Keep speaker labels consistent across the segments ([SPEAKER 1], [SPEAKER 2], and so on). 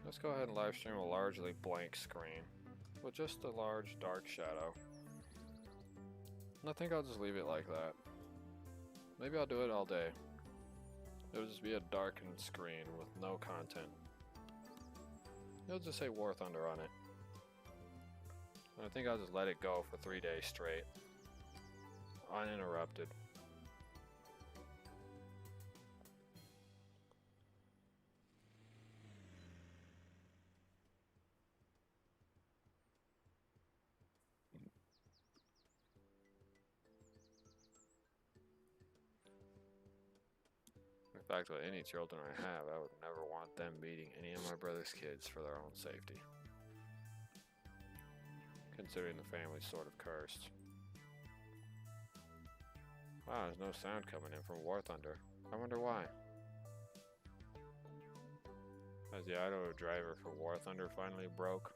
[SPEAKER 1] Let's go ahead and live stream a largely blank screen with just a large dark shadow. And I think I'll just leave it like that. Maybe I'll do it all day. It'll just be a darkened screen with no content. It'll just say War Thunder on it. And I think I'll just let it go for 3 days straight. Uninterrupted. In fact, with any children I have, I would never want them meeting any of my brother's kids for their own safety. Considering the family's sort of cursed. Wow, there's no sound coming in from War Thunder. I wonder why. Has the auto driver for War Thunder finally broke?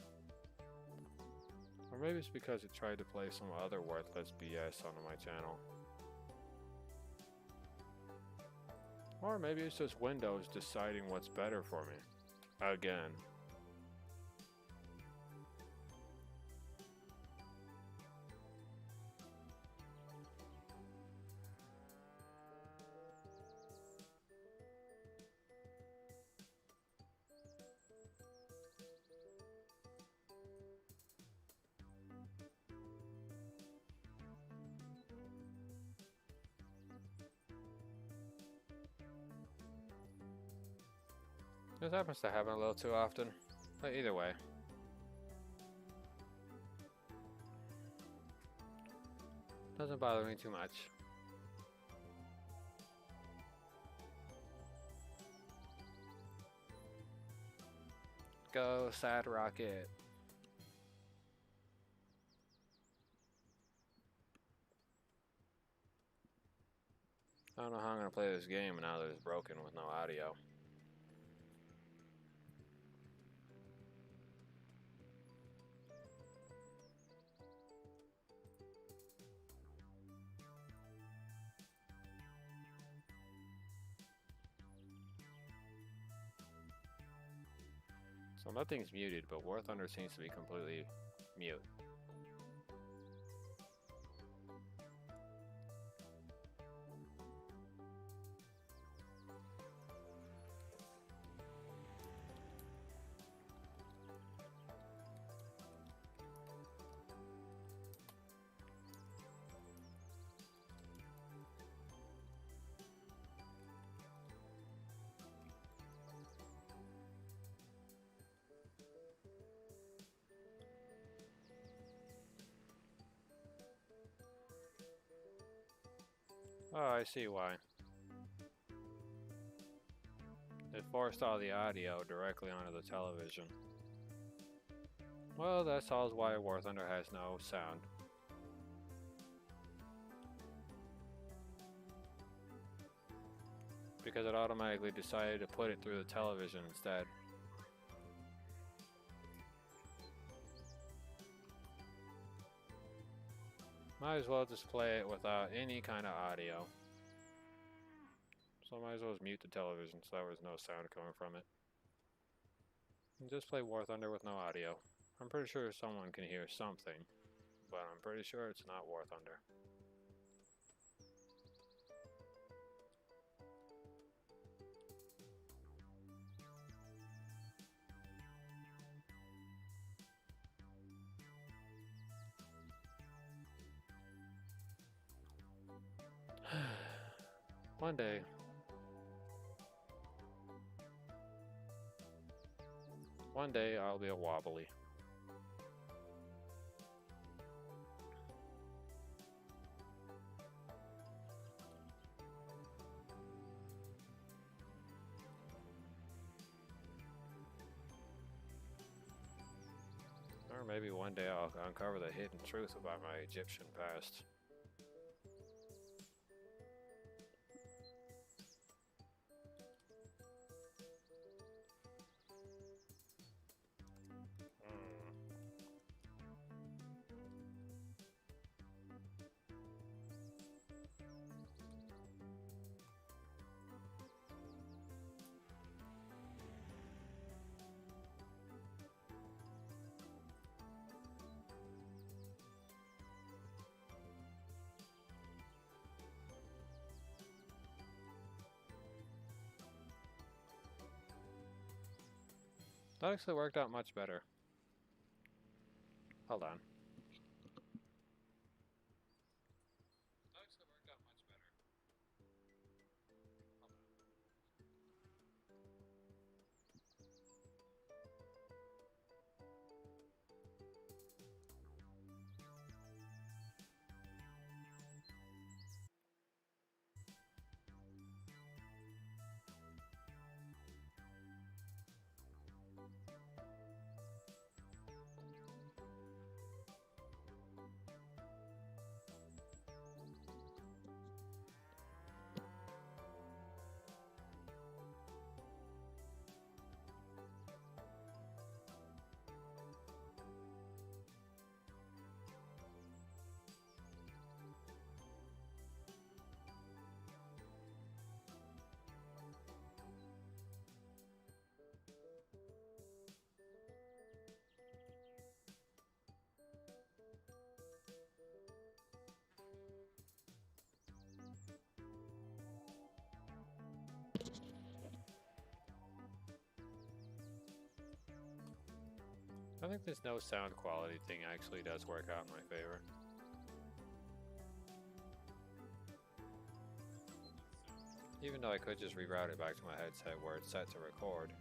[SPEAKER 1] Or maybe it's because it tried to play some other worthless BS onto my channel. Or maybe it's just Windows deciding what's better for me. Again. This happens to happen a little too often, but either way. Doesn't bother me too much. Go, Sad Rocket. I don't know how I'm gonna play this game now that it's broken with no audio. So nothing's muted, but War Thunder seems to be completely mute. Oh, I see why. It forced all the audio directly onto the television. Well, that solves why War Thunder has no sound. Because it automatically decided to put it through the television instead. Might as well just play it without any kind of audio. So I might as well just mute the television so there was no sound coming from it. And just play War Thunder with no audio. I'm pretty sure someone can hear something, but I'm pretty sure it's not War Thunder. One day. One day I'll be a wobbly. Or maybe one day I'll uncover the hidden truth about my Egyptian past. That actually worked out much better. Hold on. That actually worked out much better. Hold on. I think this no sound quality thing actually does work out in my favor. Even though I could just reroute it back to my headset where it's set to record.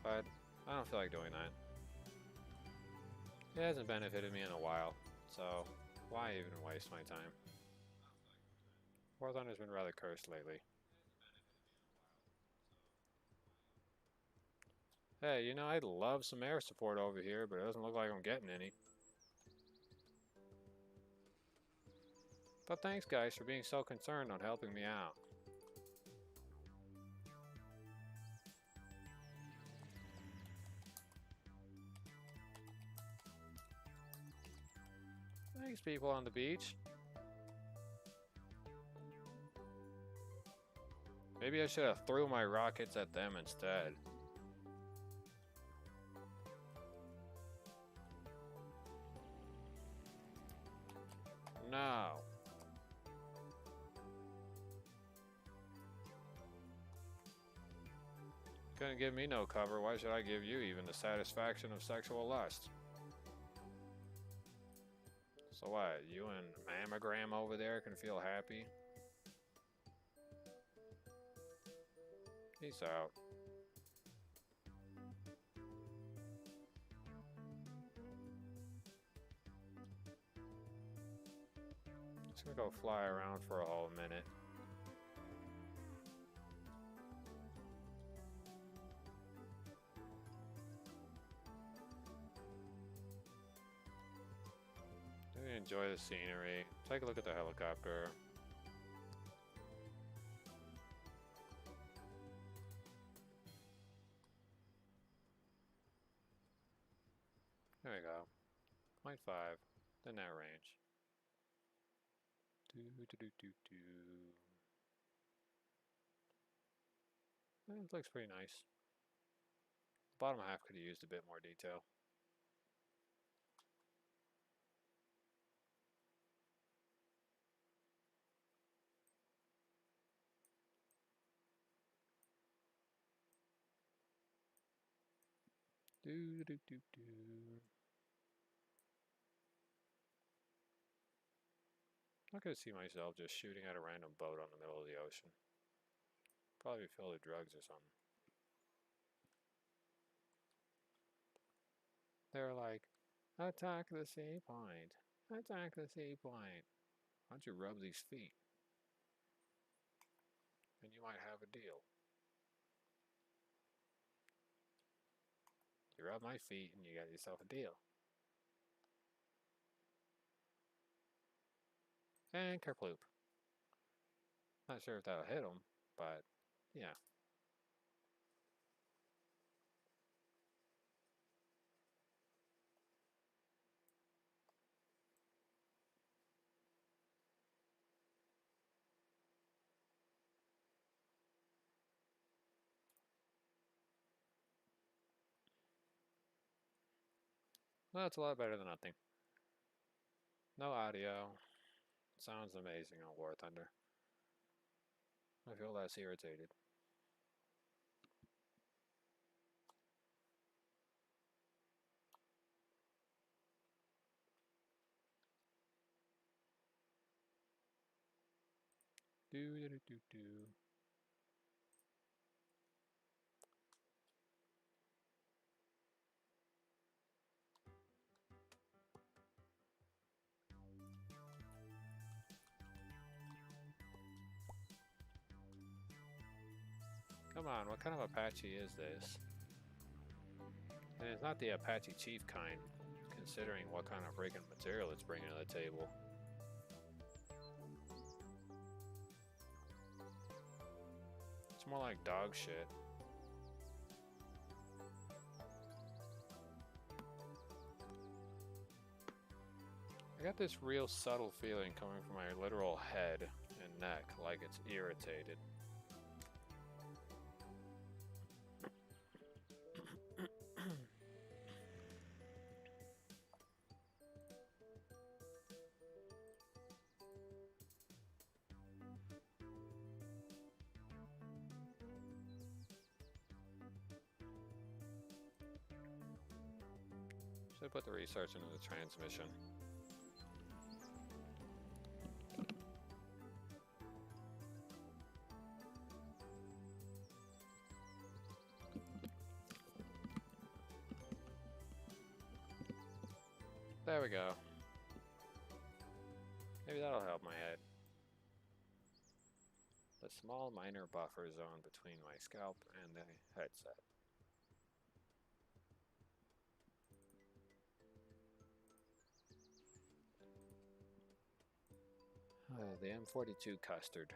[SPEAKER 1] But I don't feel like doing that. It hasn't benefited me in a while, so why even waste my time? War Thunder's been rather cursed lately. Hey, you know, I'd love some air support over here, but it doesn't look like I'm getting any. But thanks, guys, for being so concerned on helping me out. Thanks, people on the beach. Maybe I should have threw my rockets at them instead. No. Couldn't give me no cover, why should I give you even the satisfaction of sexual lust? So what, you and Mammogram over there can feel happy? Peace out. Just gonna go fly around for a whole minute. Enjoy the scenery. Take a look at the helicopter. There we go. 0.5. In that range. It looks pretty nice. The bottom half could have used a bit more detail. I could see myself just shooting at a random boat on the middle of the ocean. Probably filled with drugs or something. They're like, attack the sea point. Attack the sea point. Why don't you rub these feet? And you might have a deal. You rub my feet and you got yourself a deal. And kerploop. Not sure if that'll hit him, but yeah. Well, that's a lot better than nothing. No audio. Sounds amazing on War Thunder. I feel less irritated. Come on, what kind of Apache is this? And it's not the Apache Chief kind, considering what kind of freaking material it's bringing to the table. It's more like dog shit. I got this real subtle feeling coming from my literal head and neck, like it's irritated. Should put the research into the transmission. There we go. Maybe that'll help my head. The small minor buffer zone between my scalp and the headset. The M42 custard.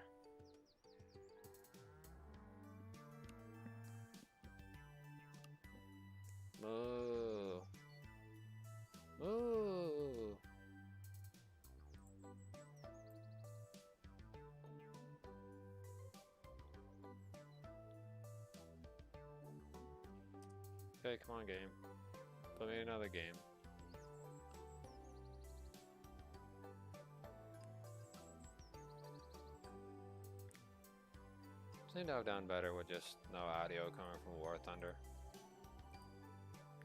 [SPEAKER 1] Moo. Moo. Okay, come on, game. Put me in another game. Seem to have done better with just no audio coming from War Thunder.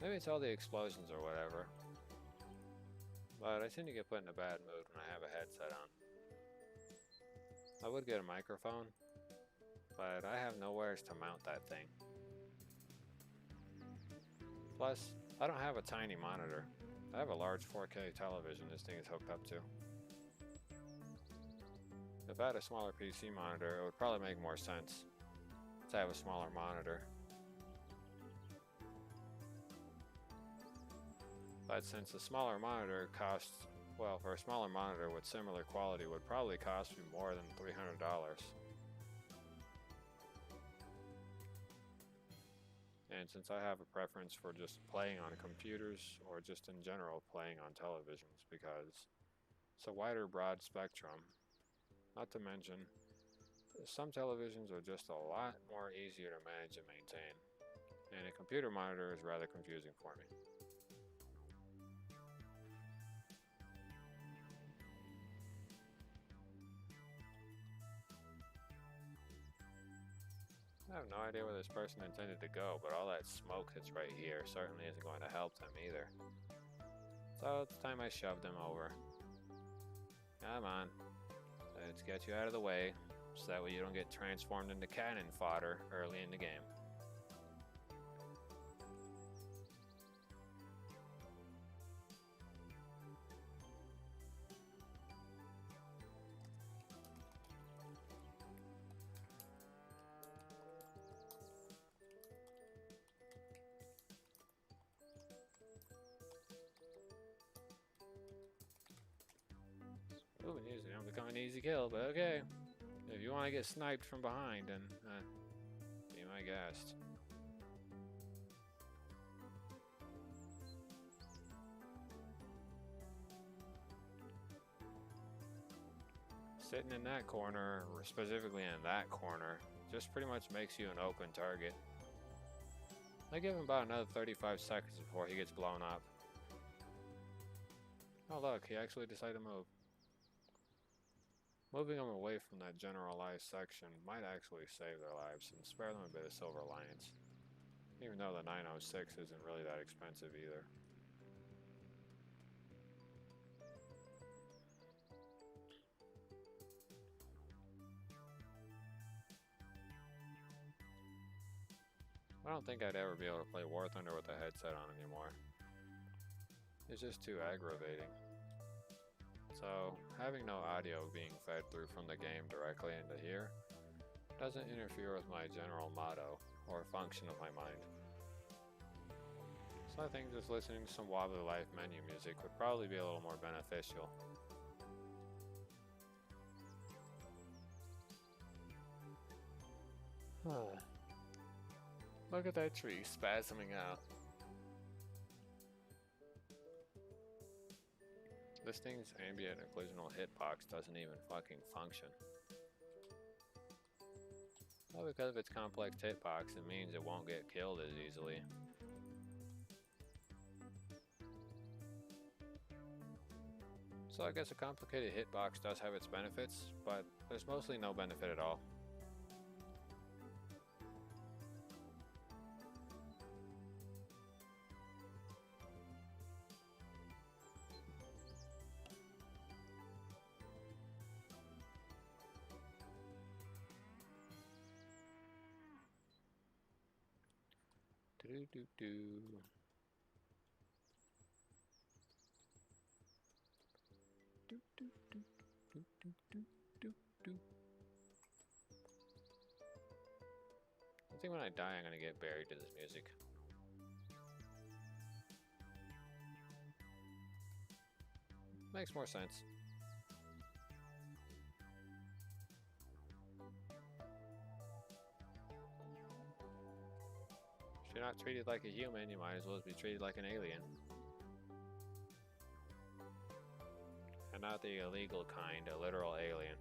[SPEAKER 1] Maybe it's all the explosions or whatever. But I seem to get put in a bad mood when I have a headset on. I would get a microphone, but I have nowhere to mount that thing. Plus, I don't have a tiny monitor. I have a large 4K television this thing is hooked up to. If I had a smaller PC monitor, it would probably make more sense to have a smaller monitor. But since a smaller monitor costs, well, for a smaller monitor with similar quality would probably cost me more than $300. And since I have a preference for just playing on computers or just in general playing on televisions because it's a wider broad spectrum, not to mention some televisions are just a lot more easier to manage and maintain, and a computer monitor is rather confusing for me. I have no idea where this person intended to go, but all that smoke that's right here certainly isn't going to help them either. So it's time I shoved him over. Come on. Let's get you out of the way, so that way you don't get transformed into cannon fodder early in the game. Ooh, usually don't become an easy kill, but okay. If you want to get sniped from behind, then be my guest. Sitting in that corner, or specifically in that corner, just pretty much makes you an open target. I give him about another 35 seconds before he gets blown up. Oh look, he actually decided to move. Moving them away from that generalized section might actually save their lives and spare them a bit of silver lions. Even though the 906 isn't really that expensive either. I don't think I'd ever be able to play War Thunder with a headset on anymore. It's just too aggravating. So, having no audio being fed through from the game directly into here doesn't interfere with my general motto or function of my mind. So I think just listening to some Wobbly Life menu music would probably be a little more beneficial. Look at that tree spasming out. This thing's ambient occlusional hitbox doesn't even fucking function. Well, because of its complex hitbox, it means it won't get killed as easily. So I guess a complicated hitbox does have its benefits, but there's mostly no benefit at all. Do-do-do. I think when I die, I'm gonna get buried to this music. Makes more sense. If you're not treated like a human, you might as well be treated like an alien. And not the illegal kind, a literal alien.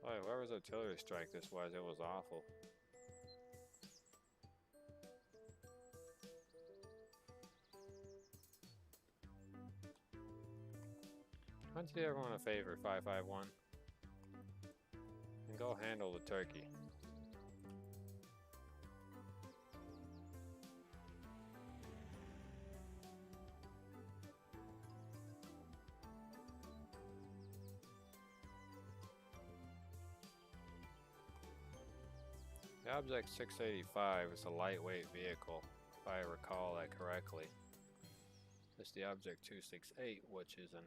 [SPEAKER 1] Oh, whoever's artillery strike this was, it was awful. Why don't you do everyone a favor, 551? And go handle the turkey. The Object 685 is a lightweight vehicle, if I recall that correctly. It's the Object 268, which is an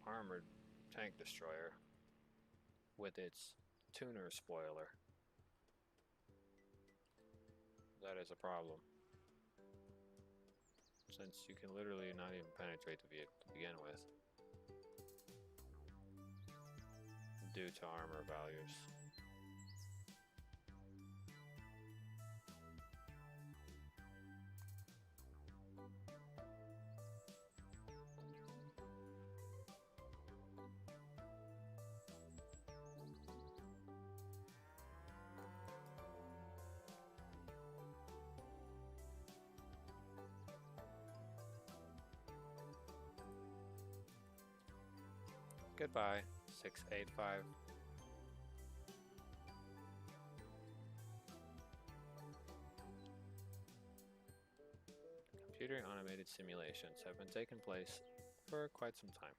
[SPEAKER 1] armored tank destroyer with its tuner spoiler. That is a problem, since you can literally not even penetrate the vehicle to begin with due to armor values. Goodbye, 685. Computer animated simulations have been taking place for quite some time.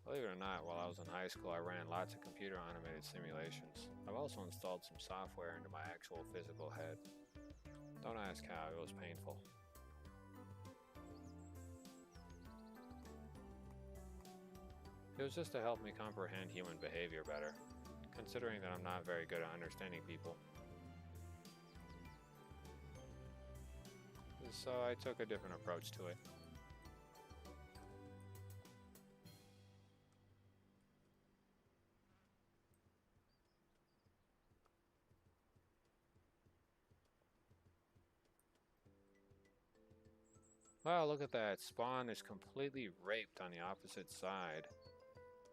[SPEAKER 1] Believe it or not, while I was in high school, I ran lots of computer animated simulations. I've also installed some software into my actual physical head. Don't ask how, it was painful. It was just to help me comprehend human behavior better, considering that I'm not very good at understanding people. So I took a different approach to it. Wow, look at that. Spawn is completely raped on the opposite side.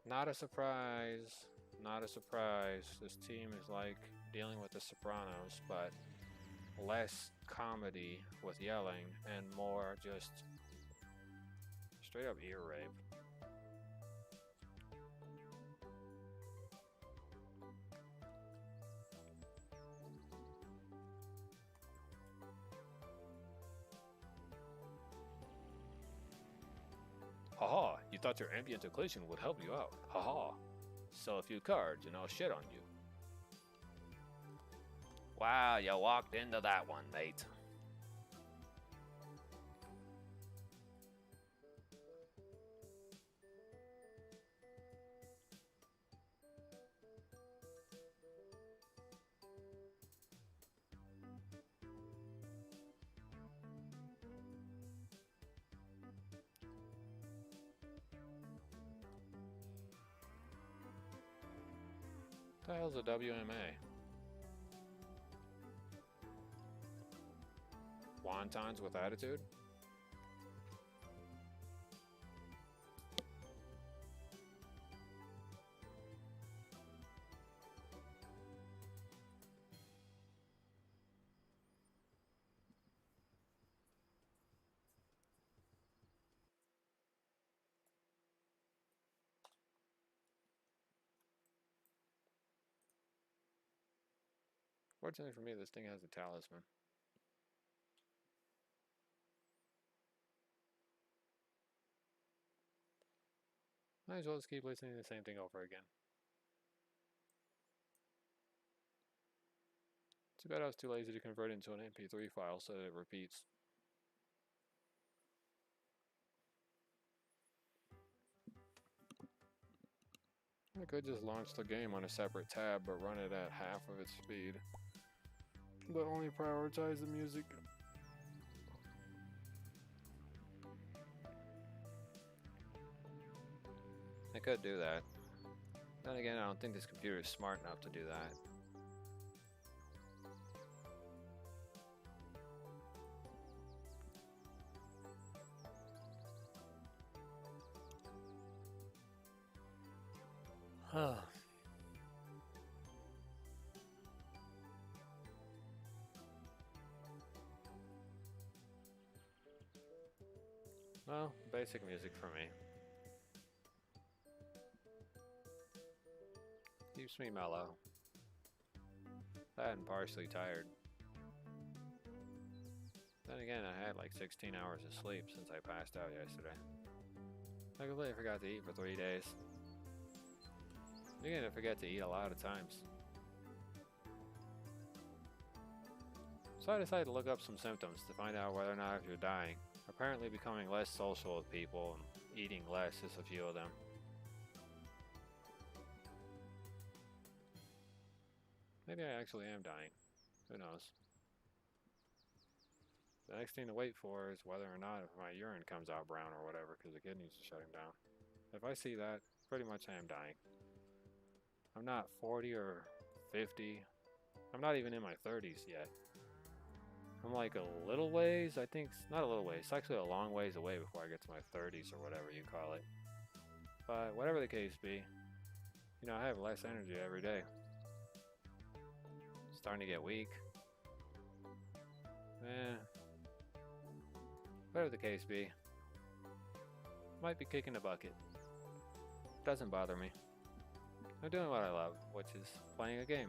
[SPEAKER 1] Not a surprise. Not a surprise. This team is like dealing with the Sopranos, but less comedy with yelling and more just straight up ear rape.
[SPEAKER 2] thought your ambient occlusion would help you out. Haha. Sell a few cards and I'll shit on you. Wow, you walked into that one, mate.
[SPEAKER 1] What the hell's a WMA? Wontons with attitude? Fortunately for me, this thing has a talisman. Might as well just keep listening to the same thing over again. Too bad I was too lazy to convert it into an MP3 file so that it repeats. I could just launch the game on a separate tab but run it at half of its speed. But only prioritize the music.
[SPEAKER 2] I could do that. Then again, I don't think this computer is smart enough to do that. Huh. Well, basic music for me. Keeps me mellow. That and partially tired. Then again, I had like 16 hours of sleep since I passed out yesterday. I completely forgot to eat for 3 days. You're gonna forget to eat a lot of times. So I decided to look up some symptoms to find out whether or not if you're dying. Apparently becoming less social with people and eating less is a few of them. Maybe I actually am dying. Who knows? The next thing to wait for is whether or not if my urine comes out brown or whatever because the kidneys are shutting down. If I see that, pretty much I am dying. I'm not 40 or 50. I'm not even in my 30s yet. I'm like a little ways, I think, not a little ways, it's actually a long ways away before I get to my 30s or whatever you call it. But whatever the case be, you know, I have less energy every day. Starting to get weak. Whatever the case be, might be kicking the bucket. Doesn't bother me. I'm doing what I love, which is playing a game.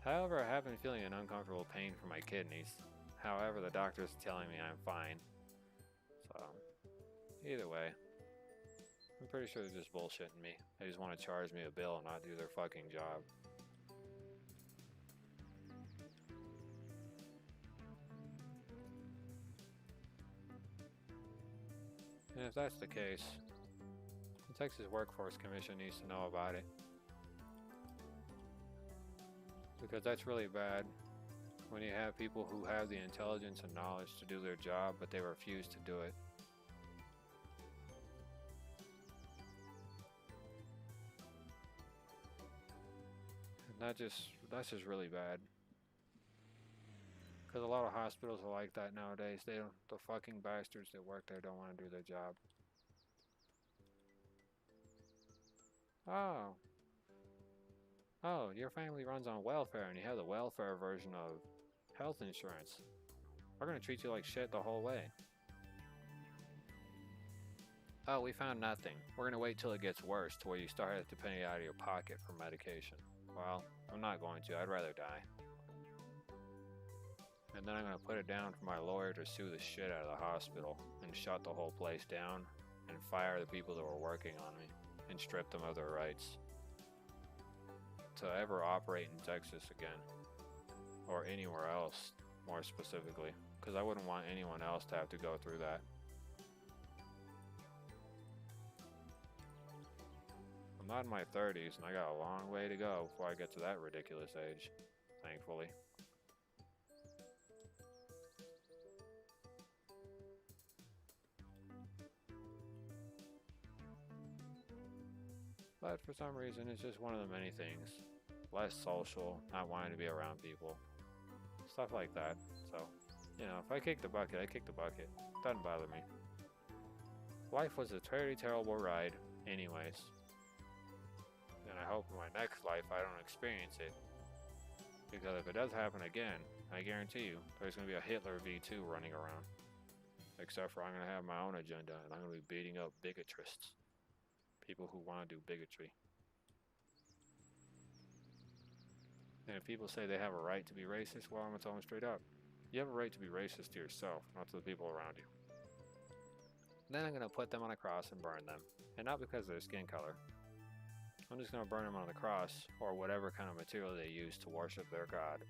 [SPEAKER 2] However, I have been feeling an uncomfortable pain from my kidneys. However, the doctor's telling me I'm fine. So, either way, I'm pretty sure they're just bullshitting me. They just want to charge me a bill and not do their fucking job. And if that's the case, the Texas Workforce Commission needs to know about it. Because that's really bad when you have people who have the intelligence and knowledge to do their job, but they refuse to do it. And that's just really bad. Because a lot of hospitals are like that nowadays. The fucking bastards that work there don't want to do their job. Oh, your family runs on welfare and you have the welfare version of health insurance. We're gonna treat you like shit the whole way. Oh, we found nothing. We're gonna wait till it gets worse to where you start having to pay out of your pocket for medication. Well, I'm not going to. I'd rather die. And then I'm gonna put it down for my lawyer to sue the shit out of the hospital and shut the whole place down and fire the people that were working on me and strip them of their rights to ever operate in Texas again, or anywhere else more specifically, because I wouldn't want anyone else to have to go through that. I'm not in my 30s and I got a long way to go before I get to that ridiculous age, thankfully. But for some reason, it's just one of the many things. Less social, not wanting to be around people. Stuff like that. So, you know, if I kick the bucket, I kick the bucket. Doesn't bother me. Life was a very terrible ride anyways. And I hope in my next life I don't experience it. Because if it does happen again, I guarantee you, there's going to be a Hitler V2 running around. Except for I'm going to have my own agenda and I'm going to be beating up bigotrists. People who want to do bigotry. And if people say they have a right to be racist, well, I'm going to tell them straight up. You have a right to be racist to yourself, not to the people around you. Then I'm going to put them on a cross and burn them. And not because of their skin color. I'm just going to burn them on the cross, or whatever kind of material they use to worship their god.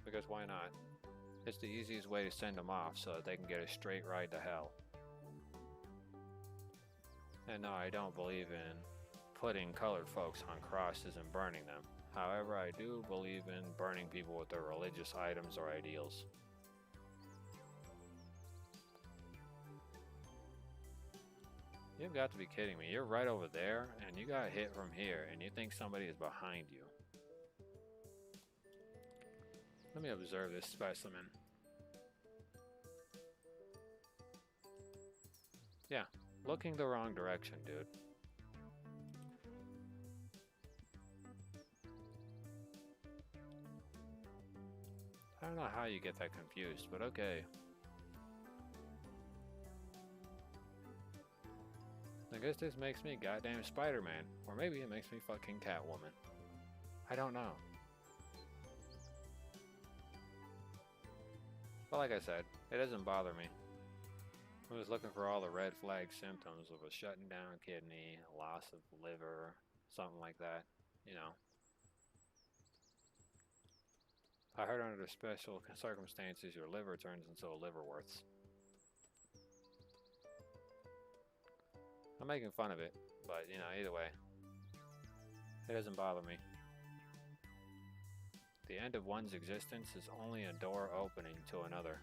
[SPEAKER 2] Because why not? It's the easiest way to send them off so that they can get a straight ride to hell. And no, I don't believe in putting colored folks on crosses and burning them. However, I do believe in burning people with their religious items or ideals. You've got to be kidding me. You're right over there, and you got hit from here, and you think somebody is behind you. Let me observe this specimen. Yeah, looking the wrong direction, dude. I don't know how you get that confused, but okay. I guess this makes me goddamn Spider-Man, or maybe it makes me fucking Catwoman. I don't know. But like I said, it doesn't bother me. I was looking for all the red flag symptoms of a shutting down kidney, a loss of liver, something like that, you know. I heard under special circumstances your liver turns into a liverworts. I'm making fun of it, but you know, either way, it doesn't bother me. The end of one's existence is only a door opening to another.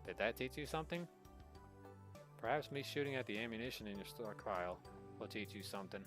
[SPEAKER 2] Did that teach you something? Perhaps me shooting at the ammunition in your stockpile will teach you something.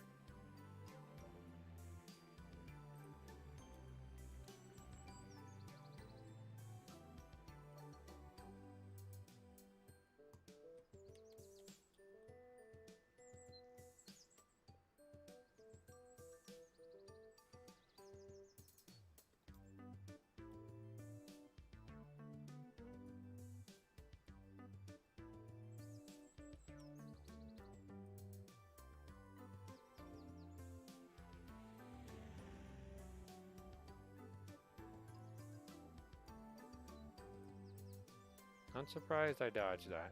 [SPEAKER 2] I'm surprised I dodged that.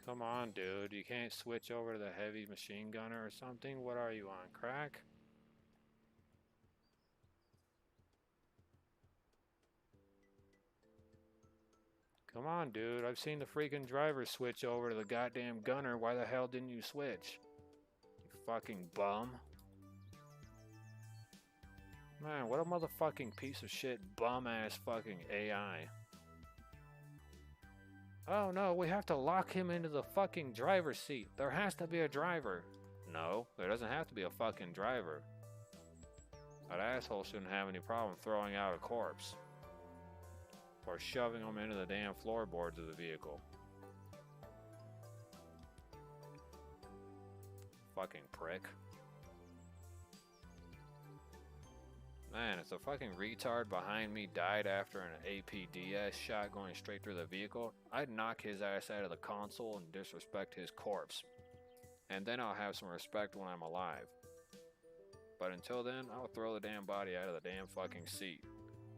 [SPEAKER 2] Come on, dude. You can't switch over to the heavy machine gunner or something? What are you on, crack? Come on, dude. I've seen the freaking driver switch over to the goddamn gunner. Why the hell didn't you switch? You fucking bum. Man, what a motherfucking piece of shit bum-ass fucking AI. Oh no, we have to lock him into the fucking driver's seat. There has to be a driver. No, there doesn't have to be a fucking driver. That asshole shouldn't have any problem throwing out a corpse. Or shoving him into the damn floorboards of the vehicle. fucking prick. Man, if the fucking retard behind me died after an APDS shot going straight through the vehicle, I'd knock his ass out of the console and disrespect his corpse. And then I'll have some respect when I'm alive. But until then, I'll throw the damn body out of the damn fucking seat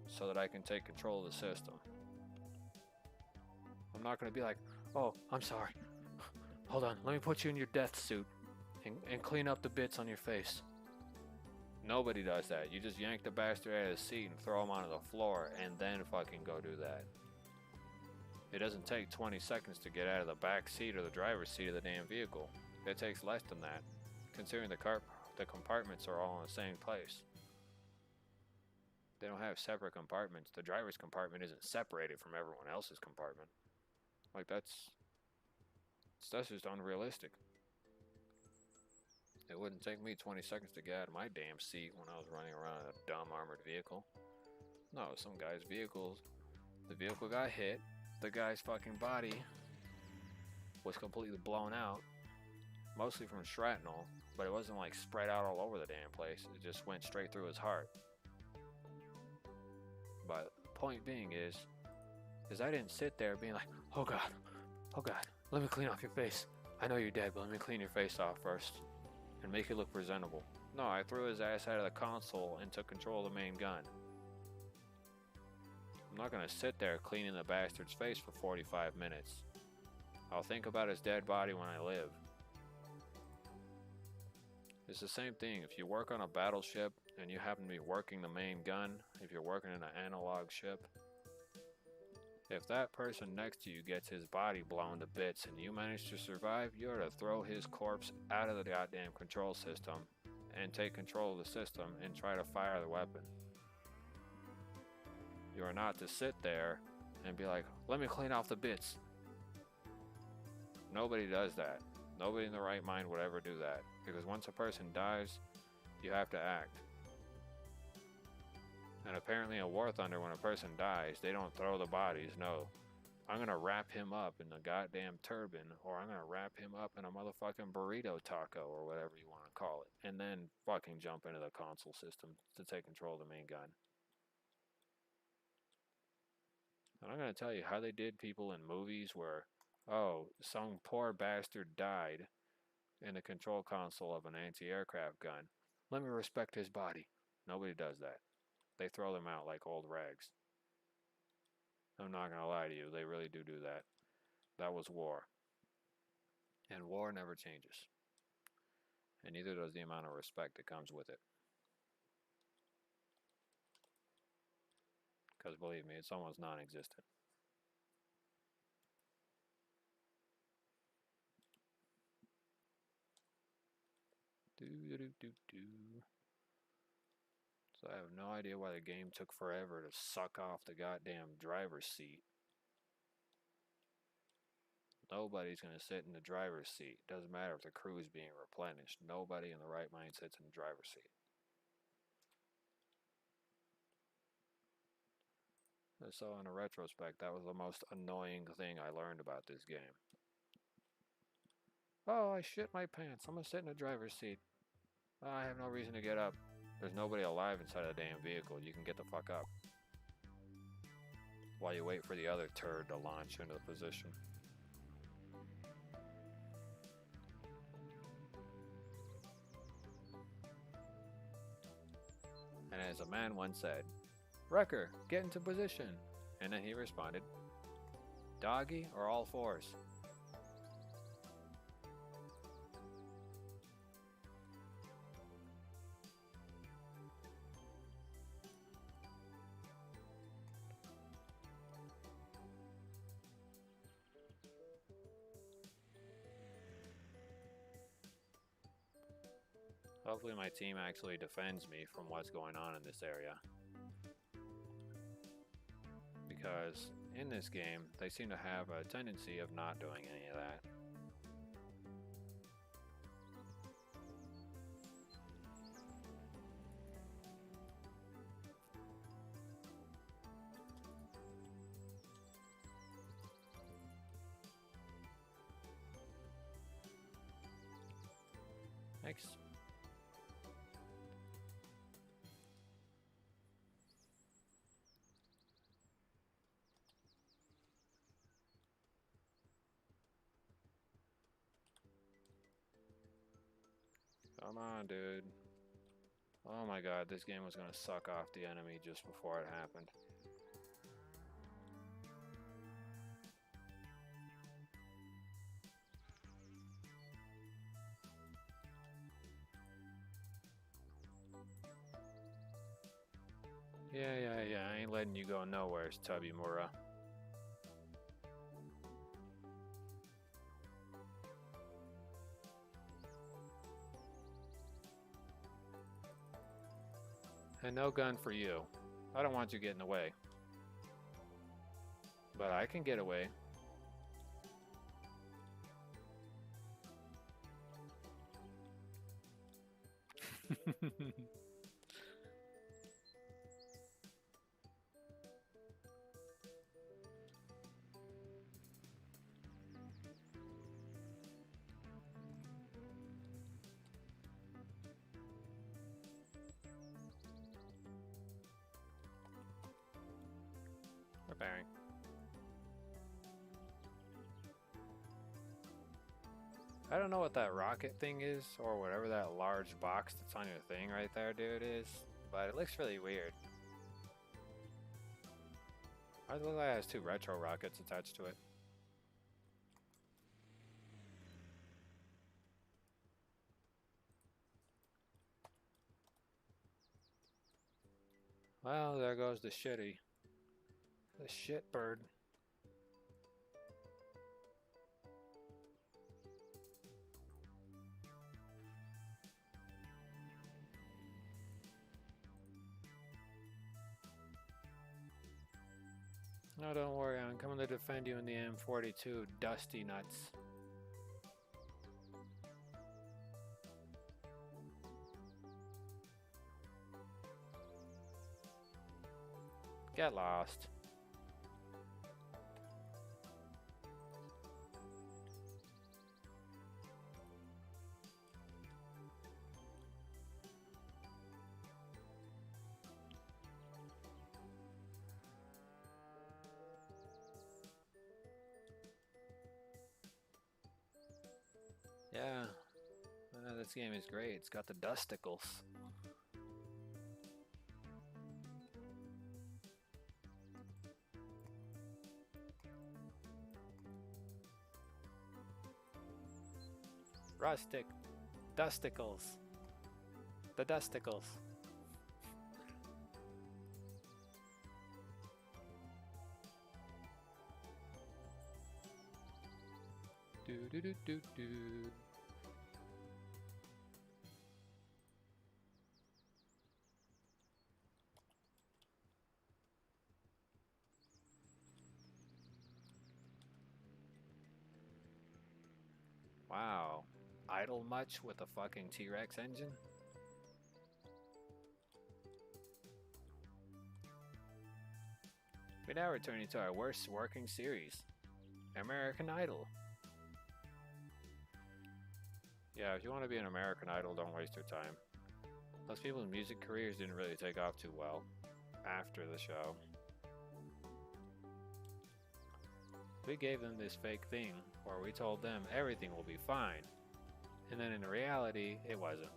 [SPEAKER 2] so that I can take control of the system. I'm not gonna be like, oh, I'm sorry. Hold on, let me put you in your death suit and clean up the bits on your face. Nobody does that. You just yank the bastard out of the seat and throw him onto the floor and then fucking go do that. It doesn't take 20 seconds to get out of the back seat or the driver's seat of the damn vehicle. It takes less than that, considering the compartments are all in the same place. They don't have separate compartments. The driver's compartment isn't separated from everyone else's compartment. Like, that's just unrealistic. It wouldn't take me 20 seconds to get out of my damn seat when I was running around in a dumb armored vehicle. No, some guy's the vehicle got hit, the guy's fucking body was completely blown out, mostly from shrapnel, but it wasn't like spread out all over the damn place, it just went straight through his heart. But point being is I didn't sit there being like, oh god, let me clean off your face. I know you're dead, but let me clean your face off first and make it look presentable. No, I threw his ass out of the console and took control of the main gun. I'm not gonna sit there cleaning the bastard's face for 45 minutes. I'll think about his dead body when I live. It's the same thing. If you work on a battleship and you happen to be working the main gun, if you're working in an analog ship, if that person next to you gets his body blown to bits and you manage to survive, you are to throw his corpse out of the goddamn control system and take control of the system and try to fire the weapon. You are not to sit there and be like, let me clean off the bits. Nobody does that. Nobody in the right mind would ever do that. Because once a person dies, you have to act. And apparently in War Thunder, when a person dies, they don't throw the bodies, no. I'm gonna wrap him up in the goddamn turban, or I'm gonna wrap him up in a motherfucking burrito taco, or whatever you want to call it, and then fucking jump into the console system to take control of the main gun. And I'm gonna tell you how they did people in movies where, oh, some poor bastard died in the control console of an anti-aircraft gun. Let me respect his body. Nobody does that. They throw them out like old rags. I'm not gonna lie to you, they really do that. That was war. And war never changes. And neither does the amount of respect that comes with it. Because believe me, it's almost non-existent. So I have no idea why the game took forever to suck off the goddamn driver's seat. Nobody's going to sit in the driver's seat. Doesn't matter if the crew is being replenished. Nobody in the right mind sits in the driver's seat. So in a retrospect, that was the most annoying thing I learned about this game. Oh, I shit my pants. I'm going to sit in the driver's seat. Oh, I have no reason to get up. There's nobody alive inside the damn vehicle. You can get the fuck up. While you wait for the other turd to launch into the position. And as a man once said, Wrecker, get into position. And then he responded, doggy or all fours? Hopefully my team actually defends me from what's going on in this area. Because in this game, they seem to have a tendency of not doing any of that. Thanks. Come on, dude. Oh my god, this game was gonna suck off the enemy just before it happened. Yeah, I ain't letting you go nowhere, Tubby Mura. And no gun for you. I don't want you getting away. But I can get away. Repairing. I don't know what that rocket thing is, or whatever that large box that's on your thing right there, dude, is, but it looks really weird. It looks like it has two retro rockets attached to it. Well, there goes the shitty. The shit bird. No, don't worry, I'm coming to defend you in the M42, Dusty Nuts. Get lost. Yeah, this game is great. It's got the dusticles. Rustic. Dusticles. The dusticles. Do do do do do. Wow. Idle much with a fucking T-Rex engine? We now returning to our worst working series, American Idol. Yeah, if you want to be an American Idol, don't waste your time. Those people's music careers didn't really take off too well after the show. We gave them this fake thing where we told them everything will be fine. And then in reality, it wasn't.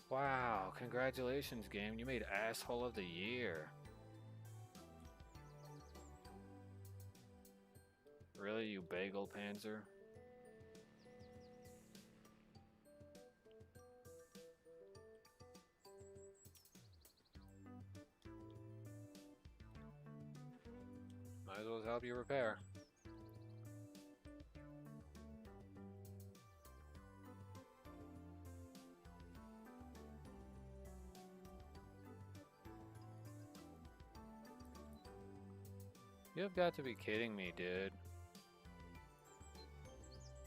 [SPEAKER 2] Wow, congratulations game, you made Asshole of the Year. Really, you bagel panzer? Might as well help you repair. You've got to be kidding me, dude.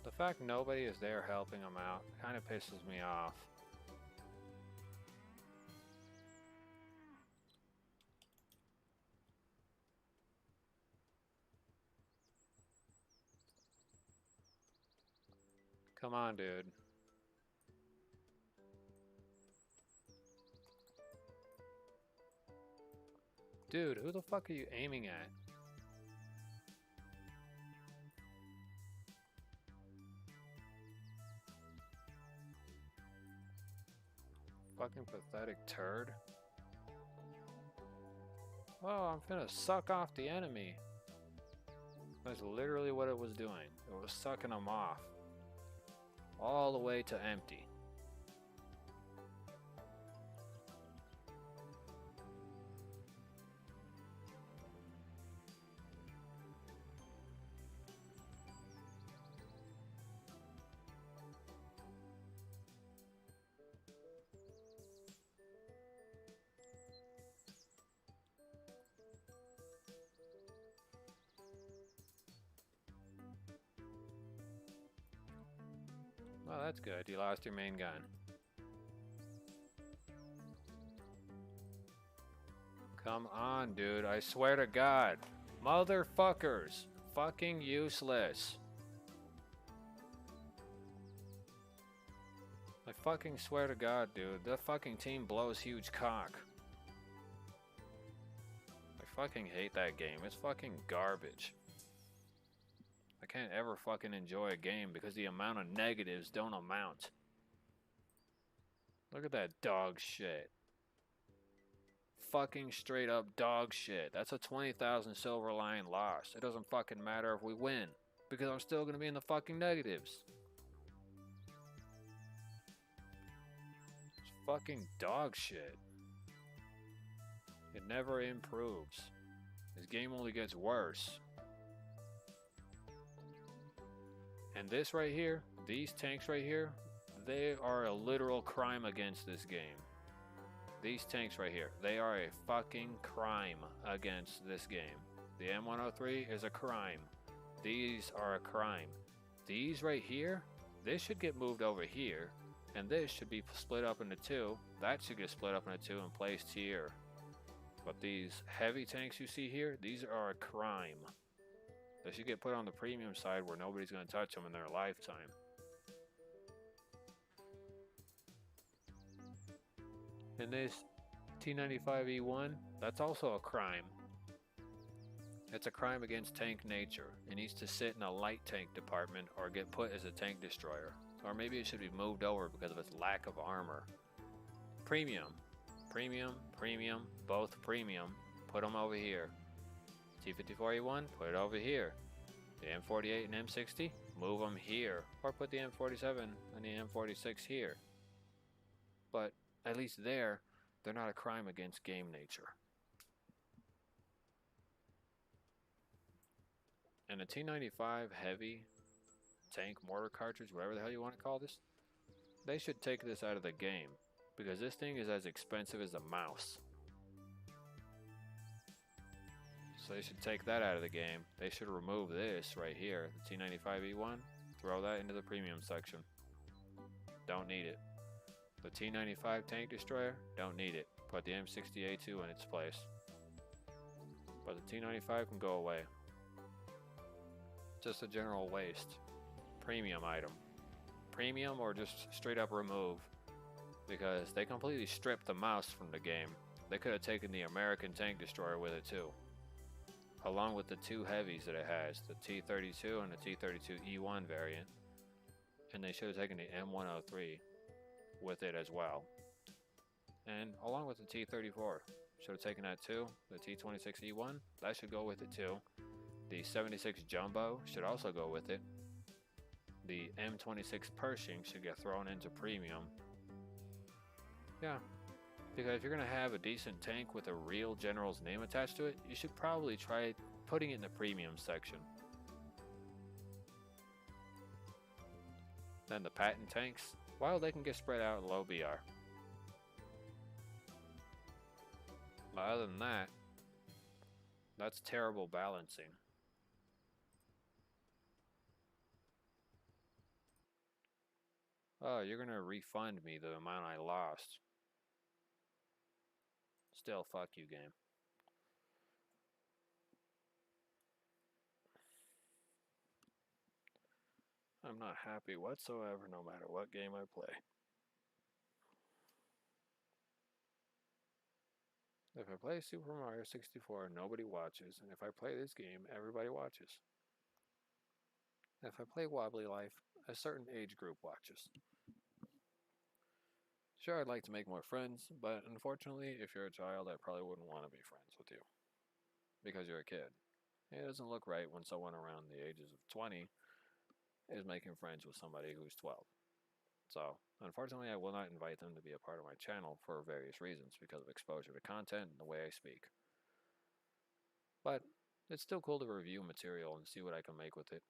[SPEAKER 2] The fact nobody is there helping him out kind of pisses me off. Come on, dude. Dude, who the fuck are you aiming at? Fucking pathetic turd. Oh, I'm finna suck off the enemy. That's literally what it was doing. It was sucking them off. All the way to empty. Well, that's good. You lost your main gun. Come on, dude. I swear to God. Motherfuckers. Fucking useless. I fucking swear to God, dude. The fucking team blows huge cock. I fucking hate that game. It's fucking garbage. I can't ever fucking enjoy a game because the amount of negatives don't amount. Look at that dog shit. Fucking straight up dog shit. That's a 20,000 silver lion loss. It doesn't fucking matter if we win because I'm still gonna be in the fucking negatives. It's fucking dog shit. It never improves. This game only gets worse. And this right here, these tanks right here, they are a literal crime against this game. These tanks right here, they are a fucking crime against this game. The M103 is a crime. These are a crime. These right here, this should get moved over here, and this should be split up into two. That should get split up into two and placed here. But these heavy tanks you see here, these are a crime. They should get put on the premium side where nobody's going to touch them in their lifetime. And this T95E1, that's also a crime. It's a crime against tank nature. It needs to sit in a light tank department or get put as a tank destroyer. Or maybe it should be moved over because of its lack of armor. Premium. Premium, premium, both premium. Put them over here. T54E1, put it over here. The M48 and M60, move them here. Or put the M47 and the M46 here. But at least there, they're not a crime against game nature. And a T95 heavy tank mortar cartridge, whatever the hell you want to call this, they should take this out of the game. Because this thing is as expensive as a mouse. So they should take that out of the game. They should remove this right here, the T95E1, throw that into the premium section. Don't need it. The T95 tank destroyer, don't need it. Put the M60A2 in its place. But the T95 can go away. Just a general waste. Premium item. Premium or just straight up remove. Because they completely stripped the mouse from the game. They could have taken the American tank destroyer with it too. Along with the two heavies that it has, the T32 and the T32E1 variant. And they should have taken the M103 with it as well. And along with the T34, should have taken that too. The T26E1, that should go with it too. The 76 Jumbo should also go with it. The M26 Pershing should get thrown into premium. Yeah, because if you're going to have a decent tank with a real general's name attached to it, you should probably try putting it in the premium section. Then the patent tanks, well, they can get spread out in low BR. But other than that, that's terrible balancing. Oh, you're gonna refund me the amount I lost. Still, fuck you, game.
[SPEAKER 1] I'm not happy whatsoever no matter what game I play. If I play Super Mario 64, nobody watches, and if I play this game, everybody watches. If I play Wobbly Life, a certain age group watches. Sure, I'd like to make more friends, but unfortunately, if you're a child, I probably wouldn't want to be friends with you. Because you're a kid. It doesn't look right when someone around the ages of 20 is making friends with somebody who's 12. So, unfortunately, I will not invite them to be a part of my channel for various reasons because of exposure to content and the way I speak. But it's still cool to review material and see what I can make with it.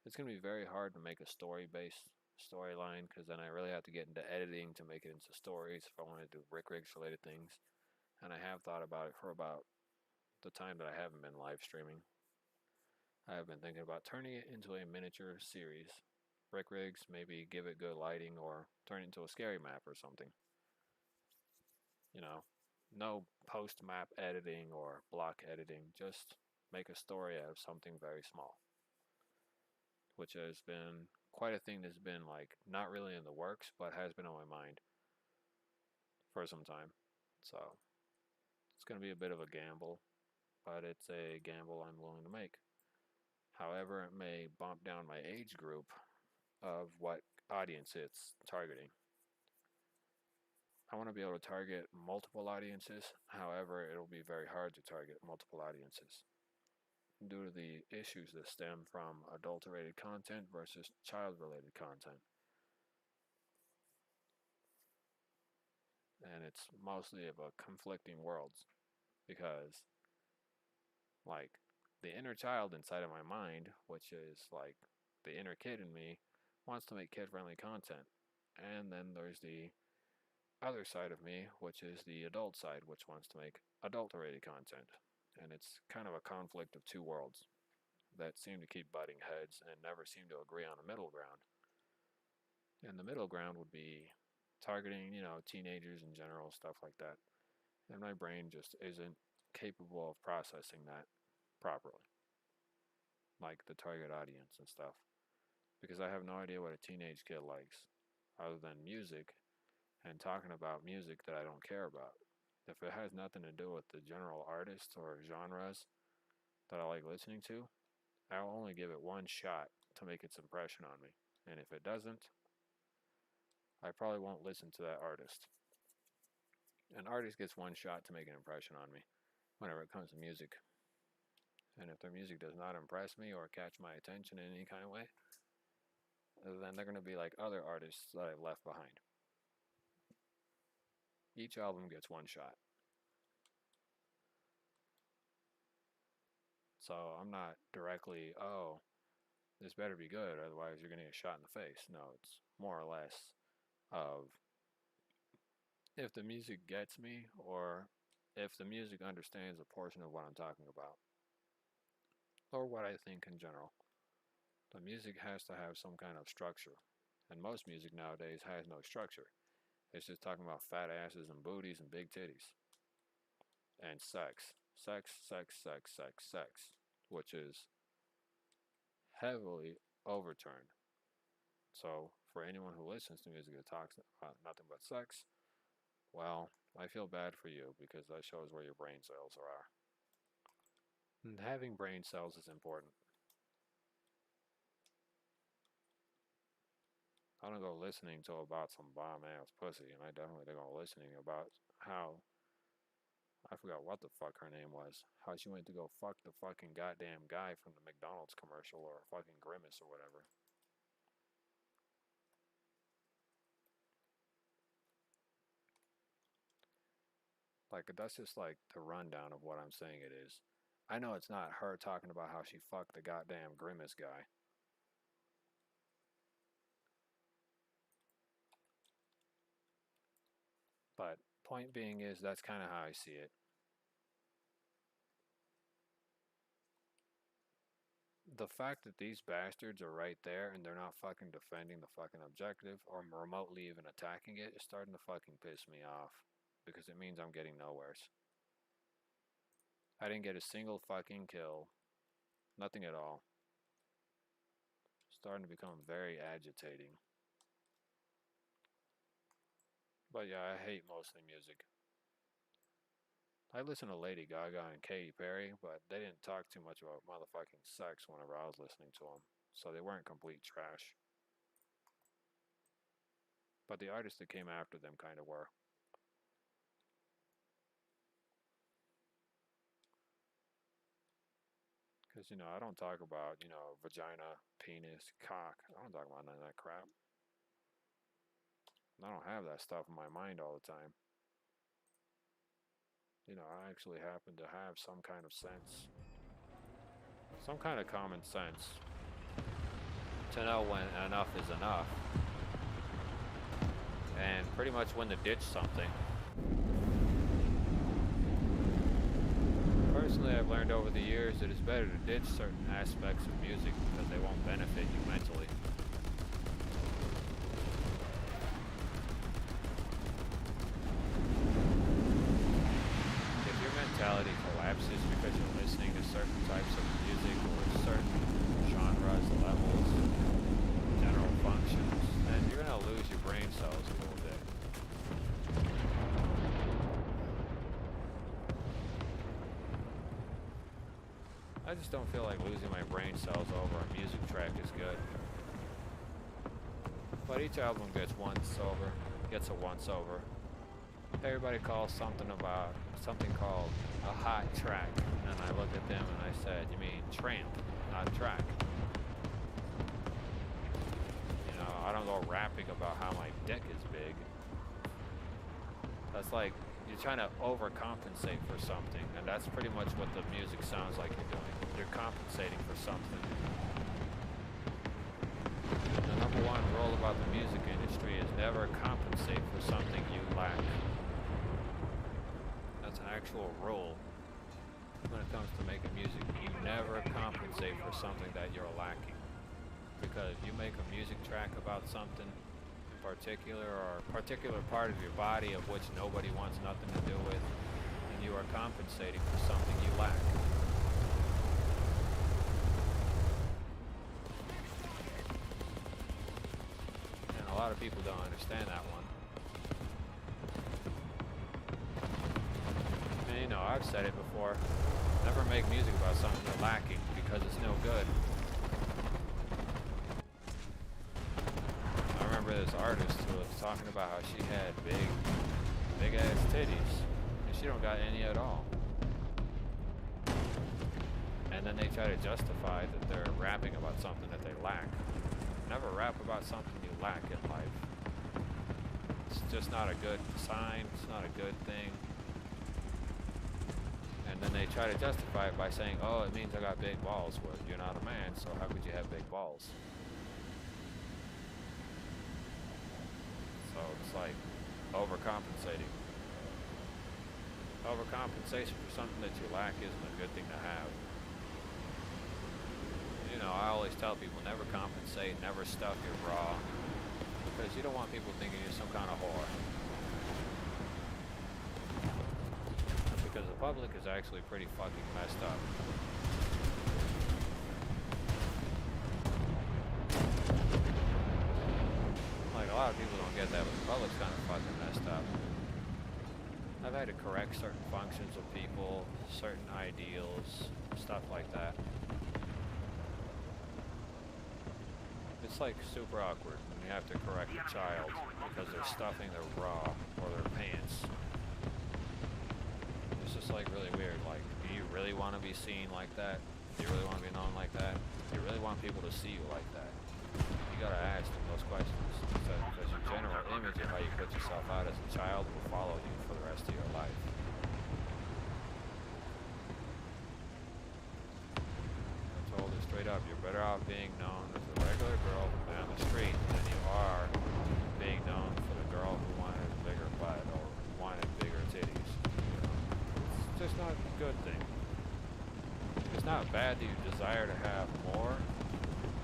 [SPEAKER 1] It's going to be very hard to make a story-based storyline because then I really have to get into editing to make it into stories if I want to do Rick Riggs related things. And I have thought about it for about the time that I haven't been live streaming. I have been thinking about turning it into a miniature series. Rick Riggs, maybe give it good lighting or turn it into a scary map or something. You know, no post map editing or block editing, just make a story out of something very small. Which has been quite a thing that's been like not really in the works, but has been on my mind for some time. So it's going to be a bit of a gamble, but it's a gamble I'm willing to make. However, it may bump down my age group of what audience it's targeting. I want to be able to target multiple audiences, however, it'll be very hard to target multiple audiences due to the issues that stem from adulterated content versus child-related content. And it's mostly of a conflicting worlds because, like, the inner child inside of my mind, which is like the inner kid in me, wants to make kid-friendly content. And then there's the other side of me, which is the adult side, which wants to make adulterated content. And it's kind of a conflict of two worlds that seem to keep butting heads and never seem to agree on a middle ground. And the middle ground would be targeting, teenagers in general, stuff like that. And my brain just isn't capable of processing that properly, like the target audience and stuff. Because I have no idea what a teenage kid likes, other than music and talking about music that I don't care about. If it has nothing to do with the general artists or genres that I like listening to, I'll only give it one shot to make its impression on me. And if it doesn't, I probably won't listen to that artist. An artist gets one shot to make an impression on me whenever it comes to music. And if their music does not impress me or catch my attention in any kind of way, then they're going to be like other artists that I've left behind. Each album gets one shot. So I'm not directly, oh, this better be good, otherwise you're going to get shot in the face. No, it's more or less of if the music gets me or if the music understands a portion of what I'm talking about or what I think in general. The music has to have some kind of structure, and most music nowadays has no structure. It's just talking about fat asses and booties and big titties and sex. Sex, sex, sex, sex, sex, which is heavily overturned. So, for anyone who listens to music that talks about nothing but sex, well, I feel bad for you because that shows where your brain cells are. And having brain cells is important. I don't go listening to about some bomb ass pussy, and I definitely don't go listening about how I forgot what the fuck her name was. How she went to go fuck the fucking goddamn guy from the McDonald's commercial or fucking Grimace or whatever. Like, that's just like the rundown of what I'm saying it is. I know it's not her talking about how she fucked the goddamn Grimace guy. But point being is that's kind of how I see it. The fact that these bastards are right there and they're not fucking defending the fucking objective or remotely even attacking it is starting to fucking piss me off. Because it means I'm getting nowheres. I didn't get a single fucking kill. Nothing at all.
[SPEAKER 2] starting to become very agitating. But yeah, I hate mostly music. I listen to Lady Gaga and Katy Perry, but they didn't talk too much about motherfucking sex whenever I was listening to them, so they weren't complete trash. But the artists that came after them kind of were. Because, you know, I don't talk about, you know, vagina, penis, cock. I don't talk about none of that crap. I don't have that stuff in my mind all the time. You know, I actually happen to have some kind of sense. Some kind of common sense. To know when enough is enough. And pretty much when to ditch something. Personally, I've learned over the years that it's better to ditch certain aspects of music because they won't benefit you mentally. If your mentality collapses because you're listening to certain types of music or certain genres, levels, general functions, then you're going to lose your brain cells a little bit. I just don't feel like losing my brain cells over a music track is good. But each album gets a once over. Everybody calls something called a hot track. And I looked at them and I said, you mean tramp, not track. You know, I don't go rapping about how my dick is big. That's like, you're trying to overcompensate for something, and that's pretty much what the music sounds like you're doing. You're compensating for something. The number one rule about the music industry is never compensate for something you lack. That's an actual rule when it comes to making music. You never compensate for something that you're lacking. Because if you make a music track about something particular or a particular part of your body of which nobody wants nothing to do with, and you are compensating for something you lack. And a lot of people don't understand that one. And you know, I've said it before, never make music about something you're lacking because it's no good. This artist who was talking about how she had big ass titties and she don't got any at all, and then they try to justify that they're rapping about something that they lack. Never rap about something you lack in life. It's just not a good sign. It's not a good thing. And then they try to justify it by saying, oh, it means I got big balls. Well, you're not a man, so how could you have big balls? So it's like overcompensating. Overcompensation for something that you lack isn't a good thing to have. You know, I always tell people never compensate, never stuff your bra, because you don't want people thinking you're some kind of whore. Because the public is actually pretty fucking messed up. A lot of people don't get that, but the public's kind of fucking messed up. I've had to correct certain functions of people, certain ideals, stuff like that. It's like super awkward when you have to correct a child because they're stuffing their bra or their pants. It's just like really weird. Like, do you really want to be seen like that? Do you really want to be known like that? Do you really want people to see you like that? You gotta ask them those questions, because your general image of how you put yourself out as a child will follow you for the rest of your life. I told her straight up, you're better off being known as a regular girl down the street than you are being known for the girl who wanted a bigger butt or wanted bigger titties. It's just not a good thing. It's not bad that you desire to have more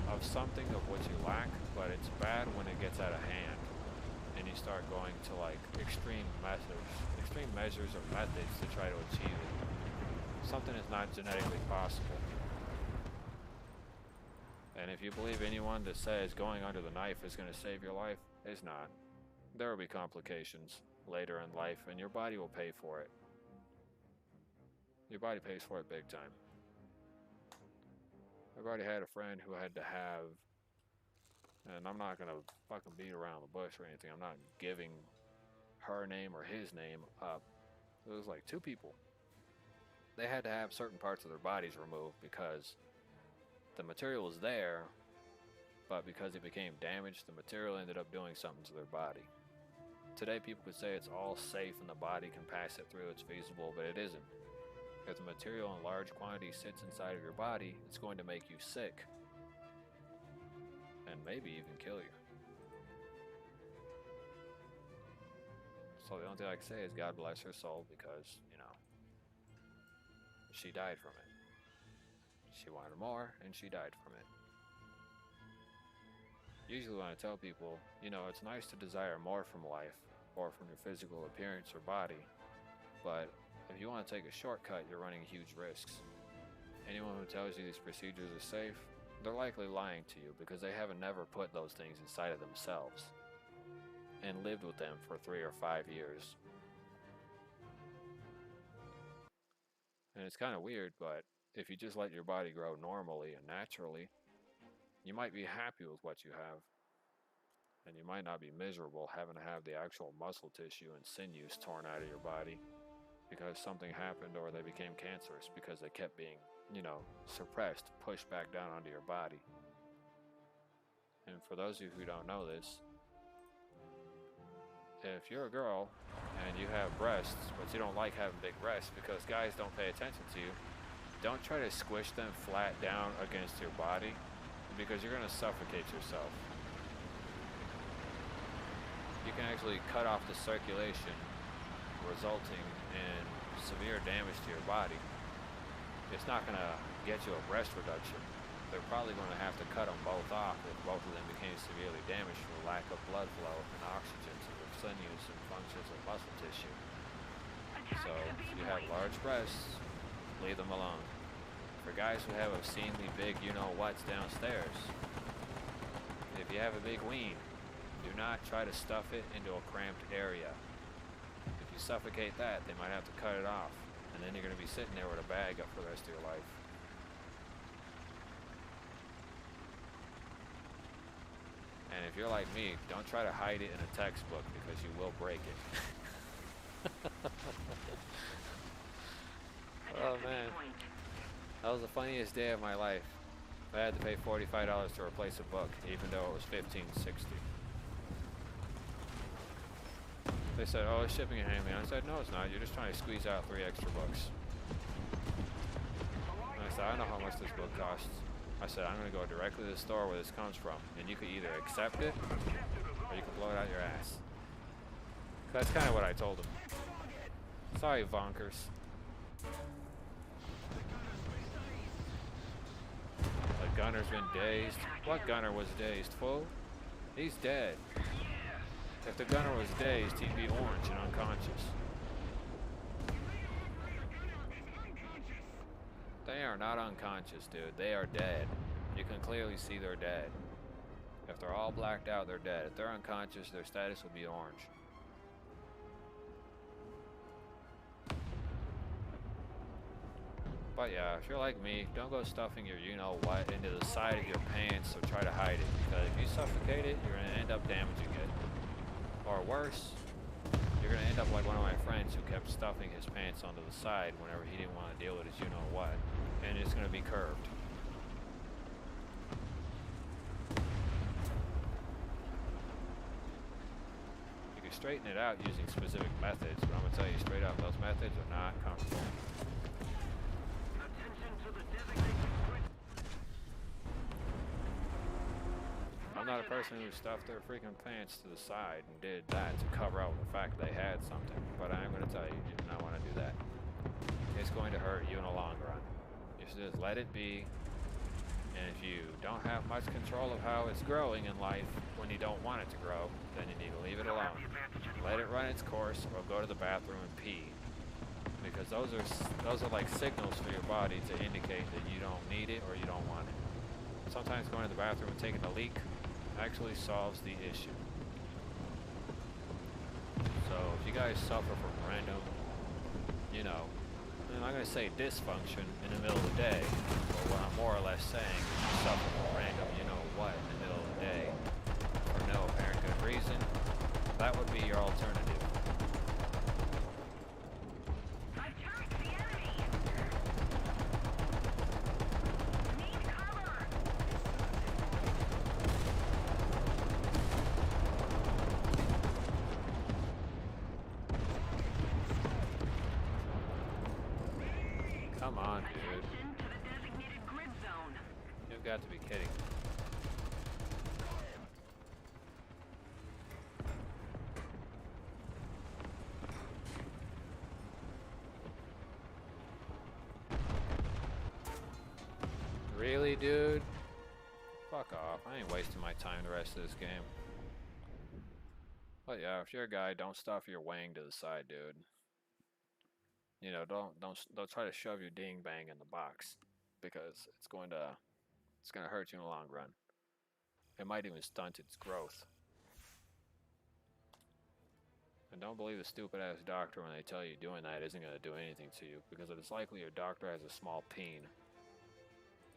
[SPEAKER 2] of something of what you lack, but it's bad when it gets out of hand and you start going to like extreme measures or methods to try to achieve it. Something is not genetically possible. And if you believe anyone that says going under the knife is going to save your life, it's not. There will be complications later in life, and your body will pay for it. Your body pays for it big time. I've already had a friend who had to have, and I'm not going to fucking beat around the bush or anything. I'm not giving her name or his name up. It was like 2 people. They had to have certain parts of their bodies removed because the material was there, but because it became damaged, the material ended up doing something to their body. Today, people could say it's all safe and the body can pass it through, it's feasible, but it isn't. If the material in large quantities sits inside of your body, it's going to make you sick. And maybe even kill you. So the only thing I can say is God bless her soul because, you know, she died from it. She wanted more and she died from it. Usually when I tell people, you know, it's nice to desire more from life or from your physical appearance or body, but if you want to take a shortcut, you're running huge risks. Anyone who tells you these procedures are safe, they're likely lying to you because they haven't never put those things inside of themselves and lived with them for 3 or 5 years. And it's kind of weird, but if you just let your body grow normally and naturally, you might be happy with what you have. And you might not be miserable having to have the actual muscle tissue and sinews torn out of your body because something happened or they became cancerous because they kept being, you know, suppressed, pushed back down onto your body. And for those of you who don't know this, if you're a girl and you have breasts, but you don't like having big breasts because guys don't pay attention to you, don't try to squish them flat down against your body because you're going to suffocate yourself. You can actually cut off the circulation, resulting in severe damage to your body. It's not going to get you a breast reduction. They're probably going to have to cut them both off if both of them became severely damaged for lack of blood flow and oxygen to the sinews and functions of muscle tissue. So if you have large breasts, leave them alone. For guys who have obscenely big you-know-whats downstairs, if you have a big ween, do not try to stuff it into a cramped area. If you suffocate that, they might have to cut it off, and then you're going to be sitting there with a bag up for the rest of your life. And if you're like me, don't try to hide it in a textbook because you will break it. Oh man, that was the funniest day of my life. I had to pay $45 to replace a book, even though it was $15.60. They said, "Oh, it's shipping and handling." I said, "No, it's not. You're just trying to squeeze out 3 extra books." And I said, "I know how much this book costs." I said, "I'm going to go directly to the store where this comes from, and you could either accept it, or you can blow it out your ass." That's kind of what I told him. Sorry, Vonkers. The gunner's been dazed. What gunner was dazed, fool? He's dead. If the gunner was dazed, he'd be orange and unconscious. They are not unconscious, dude. They are dead. You can clearly see they're dead. If they're all blacked out, they're dead. If they're unconscious, their status would be orange. But yeah, if you're like me, don't go stuffing your you-know-what into the side of your pants or try to hide it, because if you suffocate it, you're going to end up damaging it. Or worse, you're going to end up like one of my friends who kept stuffing his pants onto the side whenever he didn't want to deal with his you-know-what, and it's going to be curved. You can straighten it out using specific methods, but I'm going to tell you straight up, those methods are not comfortable. I'm not a person who stuffed their freaking pants to the side and did that to cover up the fact they had something, but I am going to tell you, you do not want to do that. It's going to hurt you in the long run. You should just let it be, and if you don't have much control of how it's growing in life when you don't want it to grow, then you need to leave it alone. Let it run its course, or go to the bathroom and pee, because those are like signals for your body to indicate that you don't need it or you don't want it. sometimes going to the bathroom and taking a leak actually solves the issue. So if you guys suffer from random, you know, and I'm going to say dysfunction in the middle of the day, or what I'm more or less saying, if you suffer from random, you know what, in the middle of the day, for no apparent good reason, that would be your alternative. Come on, dude. You've got to be kidding. Really, dude? Fuck off. I ain't wasting my time the rest of this game. But yeah, if you're a guy, don't stuff your wang to the side, dude. You know, don't try to shove your ding bang in the box, because it's gonna hurt you in the long run. It might even stunt its growth. And don't believe the stupid ass doctor when they tell you doing that isn't gonna do anything to you, because it is likely your doctor has a small peen.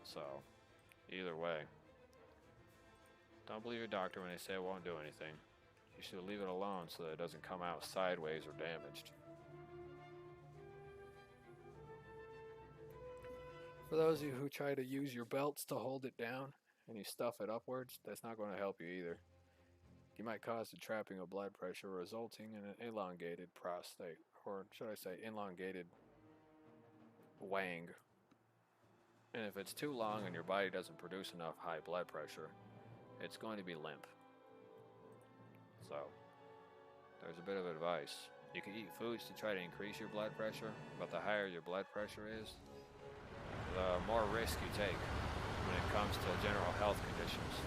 [SPEAKER 2] So, either way, don't believe your doctor when they say it won't do anything. You should leave it alone so that it doesn't come out sideways or damaged. For those of you who try to use your belts to hold it down and you stuff it upwards, that's not going to help you either. You might cause the trapping of blood pressure, resulting in an elongated prostate, or should I say elongated wang. And if it's too long and your body doesn't produce enough high blood pressure, it's going to be limp. So, there's a bit of advice. You can eat foods to try to increase your blood pressure, but the higher your blood pressure is, the more risk you take when it comes to general health conditions.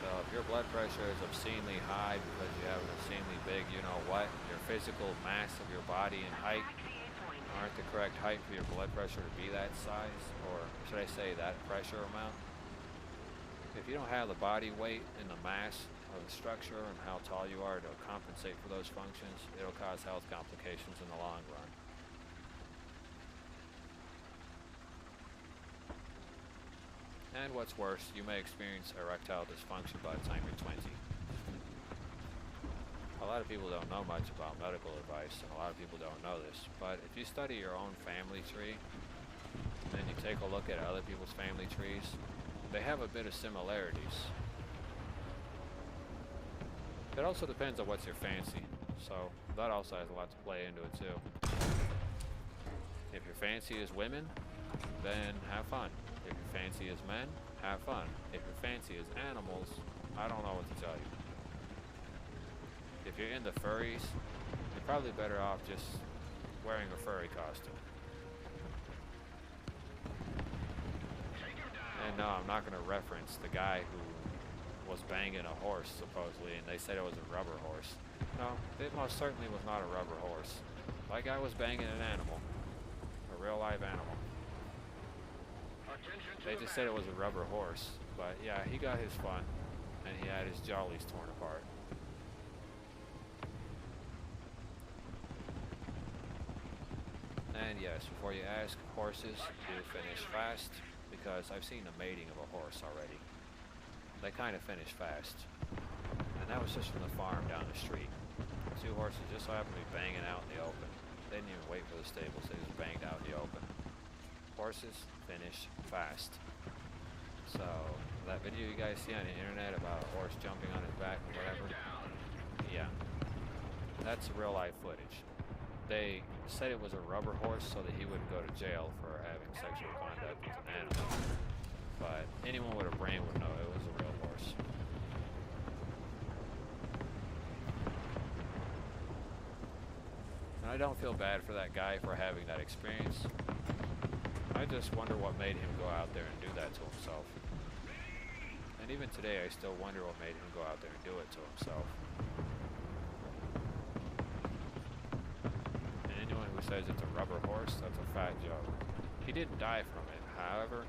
[SPEAKER 2] So if your blood pressure is obscenely high because you have an obscenely big, you know what, your physical mass of your body and height aren't the correct height for your blood pressure to be that size, or should I say that pressure amount. If you don't have the body weight and the mass of the structure and how tall you are to compensate for those functions, it'll cause health complications in the long run. And what's worse, you may experience erectile dysfunction by the time you're 20. A lot of people don't know much about medical advice, and a lot of people don't know this, but if you study your own family tree, and then you take a look at other people's family trees, they have a bit of similarities. It also depends on what's your fancy, so that also has a lot to play into it too. If your fancy is women, then have fun. If your fancy is men, have fun. If your fancy is animals, I don't know what to tell you. If you're into furries, you're probably better off just wearing a furry costume. And no, I'm not going to reference the guy who was banging a horse, supposedly, and they said it was a rubber horse. No, it most certainly was not a rubber horse. That guy was banging an animal. A real live animal. They just said it was a rubber horse, but yeah, he got his fun, and he had his jollies torn apart. And yes, before you ask, horses do finish fast, because I've seen the mating of a horse already. They kind of finish fast, and that was just from the farm down the street. Two horses just so happened to be banging out in the open. They didn't even wait for the stables, they just banged out in the open. Horses finish fast. So, that video you guys see on the internet about a horse jumping on his back or whatever, yeah, that's real life footage. They said it was a rubber horse so that he wouldn't go to jail for having sexual contact with an animal. But anyone with a brain would know it was a real horse. And I don't feel bad for that guy for having that experience. I just wonder what made him go out there and do that to himself. And even today, I still wonder what made him go out there and do it to himself. And anyone who says it's a rubber horse, that's a fat joke. He didn't die from it. However,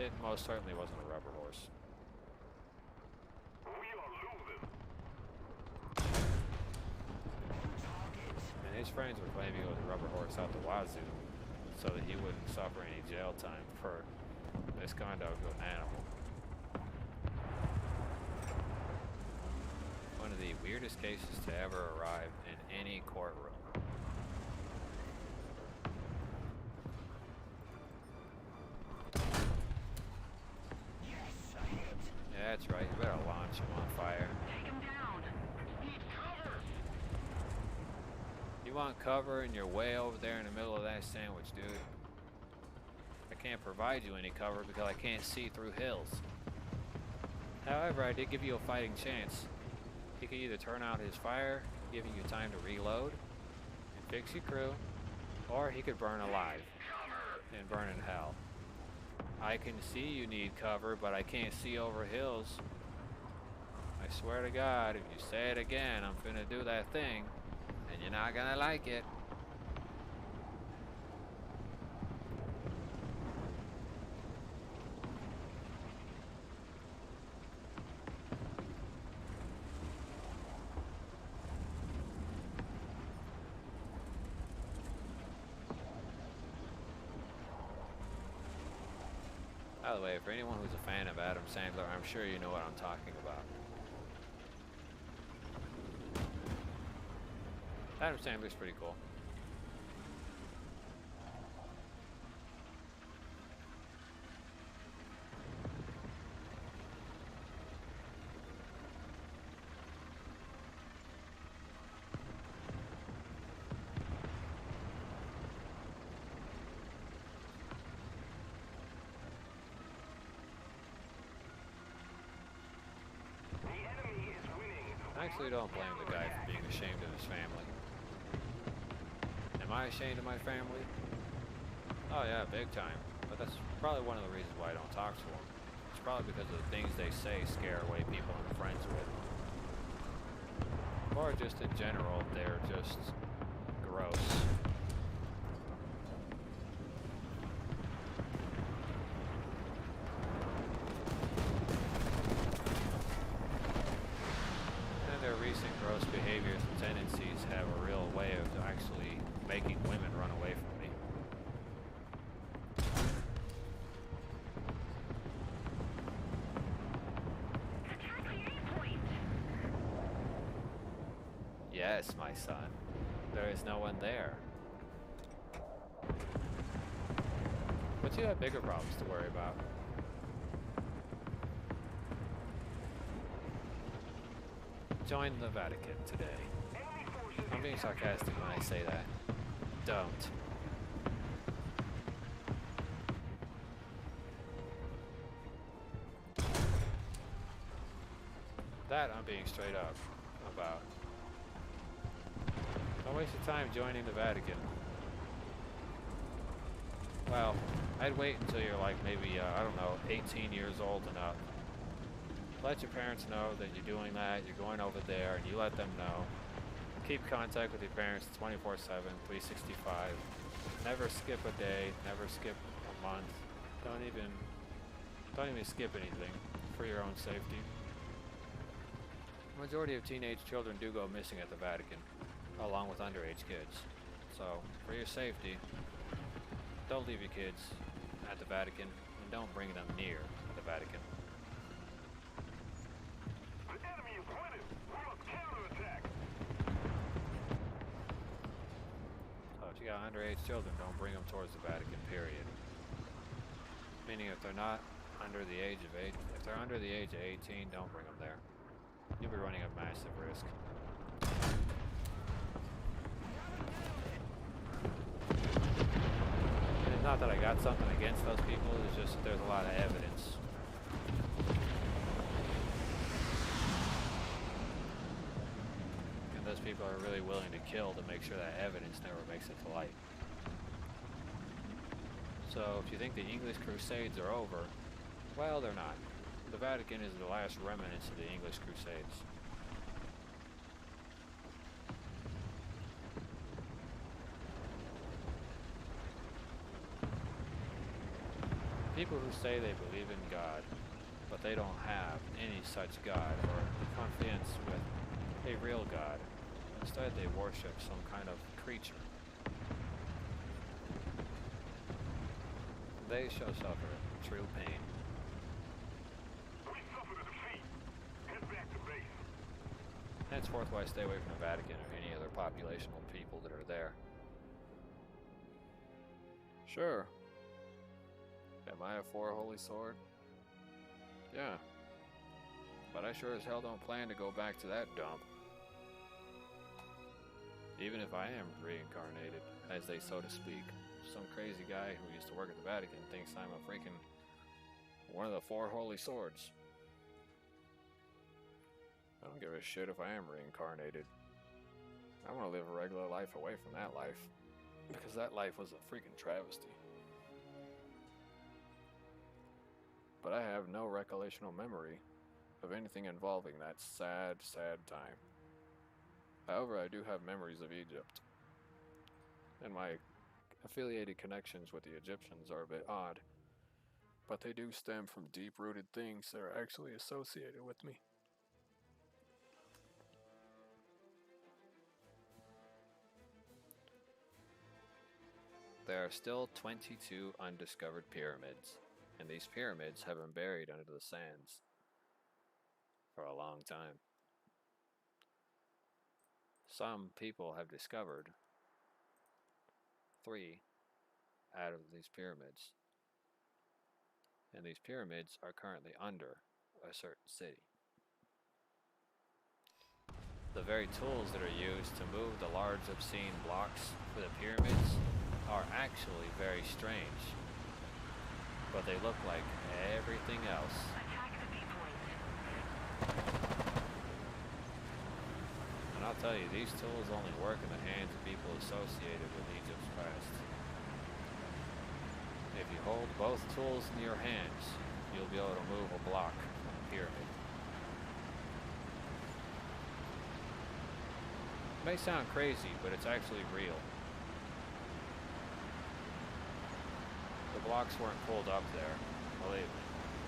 [SPEAKER 2] It most certainly wasn't a rubber horse. And his friends were claiming it was a rubber horse out the wazoo, so that he wouldn't suffer any jail time for misconduct with an animal. One of the weirdest cases to ever arrive in any courtroom. Yeah, that's right. You better launch him on fire.
[SPEAKER 3] Take him down. Need cover.
[SPEAKER 2] You want cover and you're way over there in the middle of that sandwich, dude. I can't provide you any cover because I can't see through hills. However, I did give you a fighting chance. He could either turn out his fire, giving you time to reload and fix your crew, or he could burn alive and burn in hell. I can see you need cover, but I can't see over hills. I swear to God, if you say it again, I'm finna do that thing, and you're not gonna like it. By the way, for anyone who's a fan of Adam Sandler, I'm sure you know what I'm talking about. Adam Sandler's pretty cool. I actually don't blame the guy for being ashamed of his family. Am I ashamed of my family? Oh yeah, big time. But that's probably one of the reasons why I don't talk to them. It's probably because of the things they say scare away people I'm friends with. Or just in general, they're just gross. Recent gross behaviors and tendencies have a real way of actually making women run away from me.
[SPEAKER 3] Attack the A-point.
[SPEAKER 2] Yes, my son. There is no one there. But you have bigger problems to worry about. Join the Vatican today. I'm being sarcastic when I say that. Don't. That I'm being straight up about. Don't waste your time joining the Vatican. Well, I'd wait until you're like maybe, I don't know, 18 years old and up. Let your parents know that you're doing that, you're going over there, and you let them know. Keep contact with your parents 24/7, 365. Never skip a day, never skip a month. Don't even skip anything for your own safety. The majority of teenage children do go missing at the Vatican, along with underage kids. So, for your safety, don't leave your kids at the Vatican, and don't bring them near the Vatican. If you got underage children, don't bring them towards the Vatican, period. Meaning if they're not under the age of 8, if they're under the age of 18, don't bring them there. You'll be running a massive risk. And it's not that I got something against those people, it's just that there's a lot of evidence. Those people are really willing to kill to make sure that evidence never makes it to light. So if you think the English Crusades are over, well, they're not. The Vatican is the last remnants of the English Crusades. People who say they believe in God, but they don't have any such God or confidence with a real God. Instead, they worship some kind of creature. They shall suffer true pain.
[SPEAKER 3] We suffered a defeat. Head back to base.
[SPEAKER 2] Henceforth, why stay away from the Vatican or any other populational people that are there.
[SPEAKER 1] Sure. Am I a four holy sword? Yeah. But I sure as hell don't plan to go back to that dump.
[SPEAKER 2] Even if I am reincarnated, as they so to speak, some crazy guy who used to work at the Vatican thinks I'm a freaking
[SPEAKER 1] One of the four holy swords. I don't give a shit if I am reincarnated. I want to live a regular life away from that life. Because that life was a freaking travesty. But I have no recollectional memory of anything involving that sad, sad time. However, I do have memories of Egypt. And my affiliated connections with the Egyptians are a bit odd. But they do stem from deep-rooted things that are actually associated with me.
[SPEAKER 2] There are still 22 undiscovered pyramids, and these pyramids have been buried under the sands for a long time. Some people have discovered 3 out of these pyramids, and these pyramids are currently under a certain city. The very tools that are used to move the large obscene blocks for the pyramids are actually very strange, but they look like everything else.
[SPEAKER 3] Attack the B point.
[SPEAKER 2] And I'll tell you, these tools only work in the hands of people associated with Egypt's past. If you hold both tools in your hands, you'll be able to move a block from a pyramid. It may sound crazy, but it's actually real. The blocks weren't pulled up there, believe me.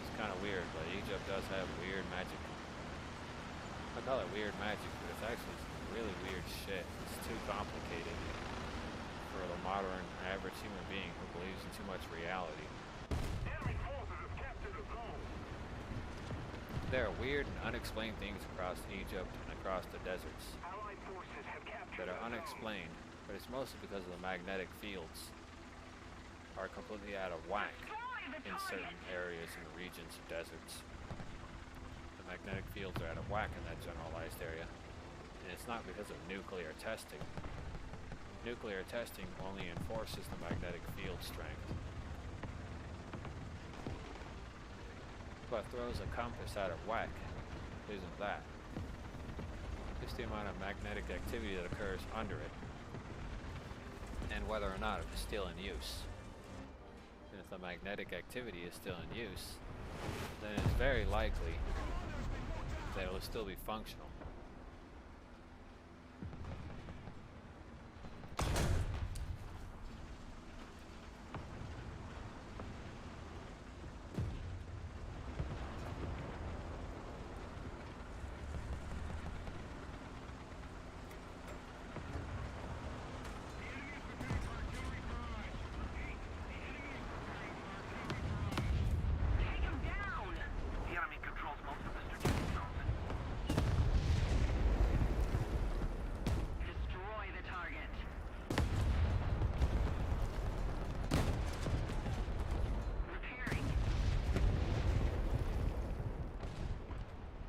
[SPEAKER 2] It's kind of weird, but Egypt does have weird magic. I call it weird magic, but it's actually some really weird shit. It's too complicated for the modern average human being who believes in too much reality.
[SPEAKER 3] Enemy forces have captured the zone.
[SPEAKER 2] There are weird and unexplained things across Egypt and across the deserts
[SPEAKER 3] Allied forces have captured
[SPEAKER 2] that are
[SPEAKER 3] the zone.
[SPEAKER 2] unexplained, but it's mostly because of the magnetic fields are completely out of whack in certain areas and regions of deserts. The magnetic fields are out of whack in that generalized area, and it's not because of nuclear testing. Nuclear testing only enforces the magnetic field strength, but throws a compass out of whack isn't that. Just the amount of magnetic activity that occurs under it, and whether or not it is still in use. And if the magnetic activity is still in use, then it's very likely that it will still be functional.
[SPEAKER 3] Take him down! The enemy controls most of the strategic zones. Destroy the target. Repairing.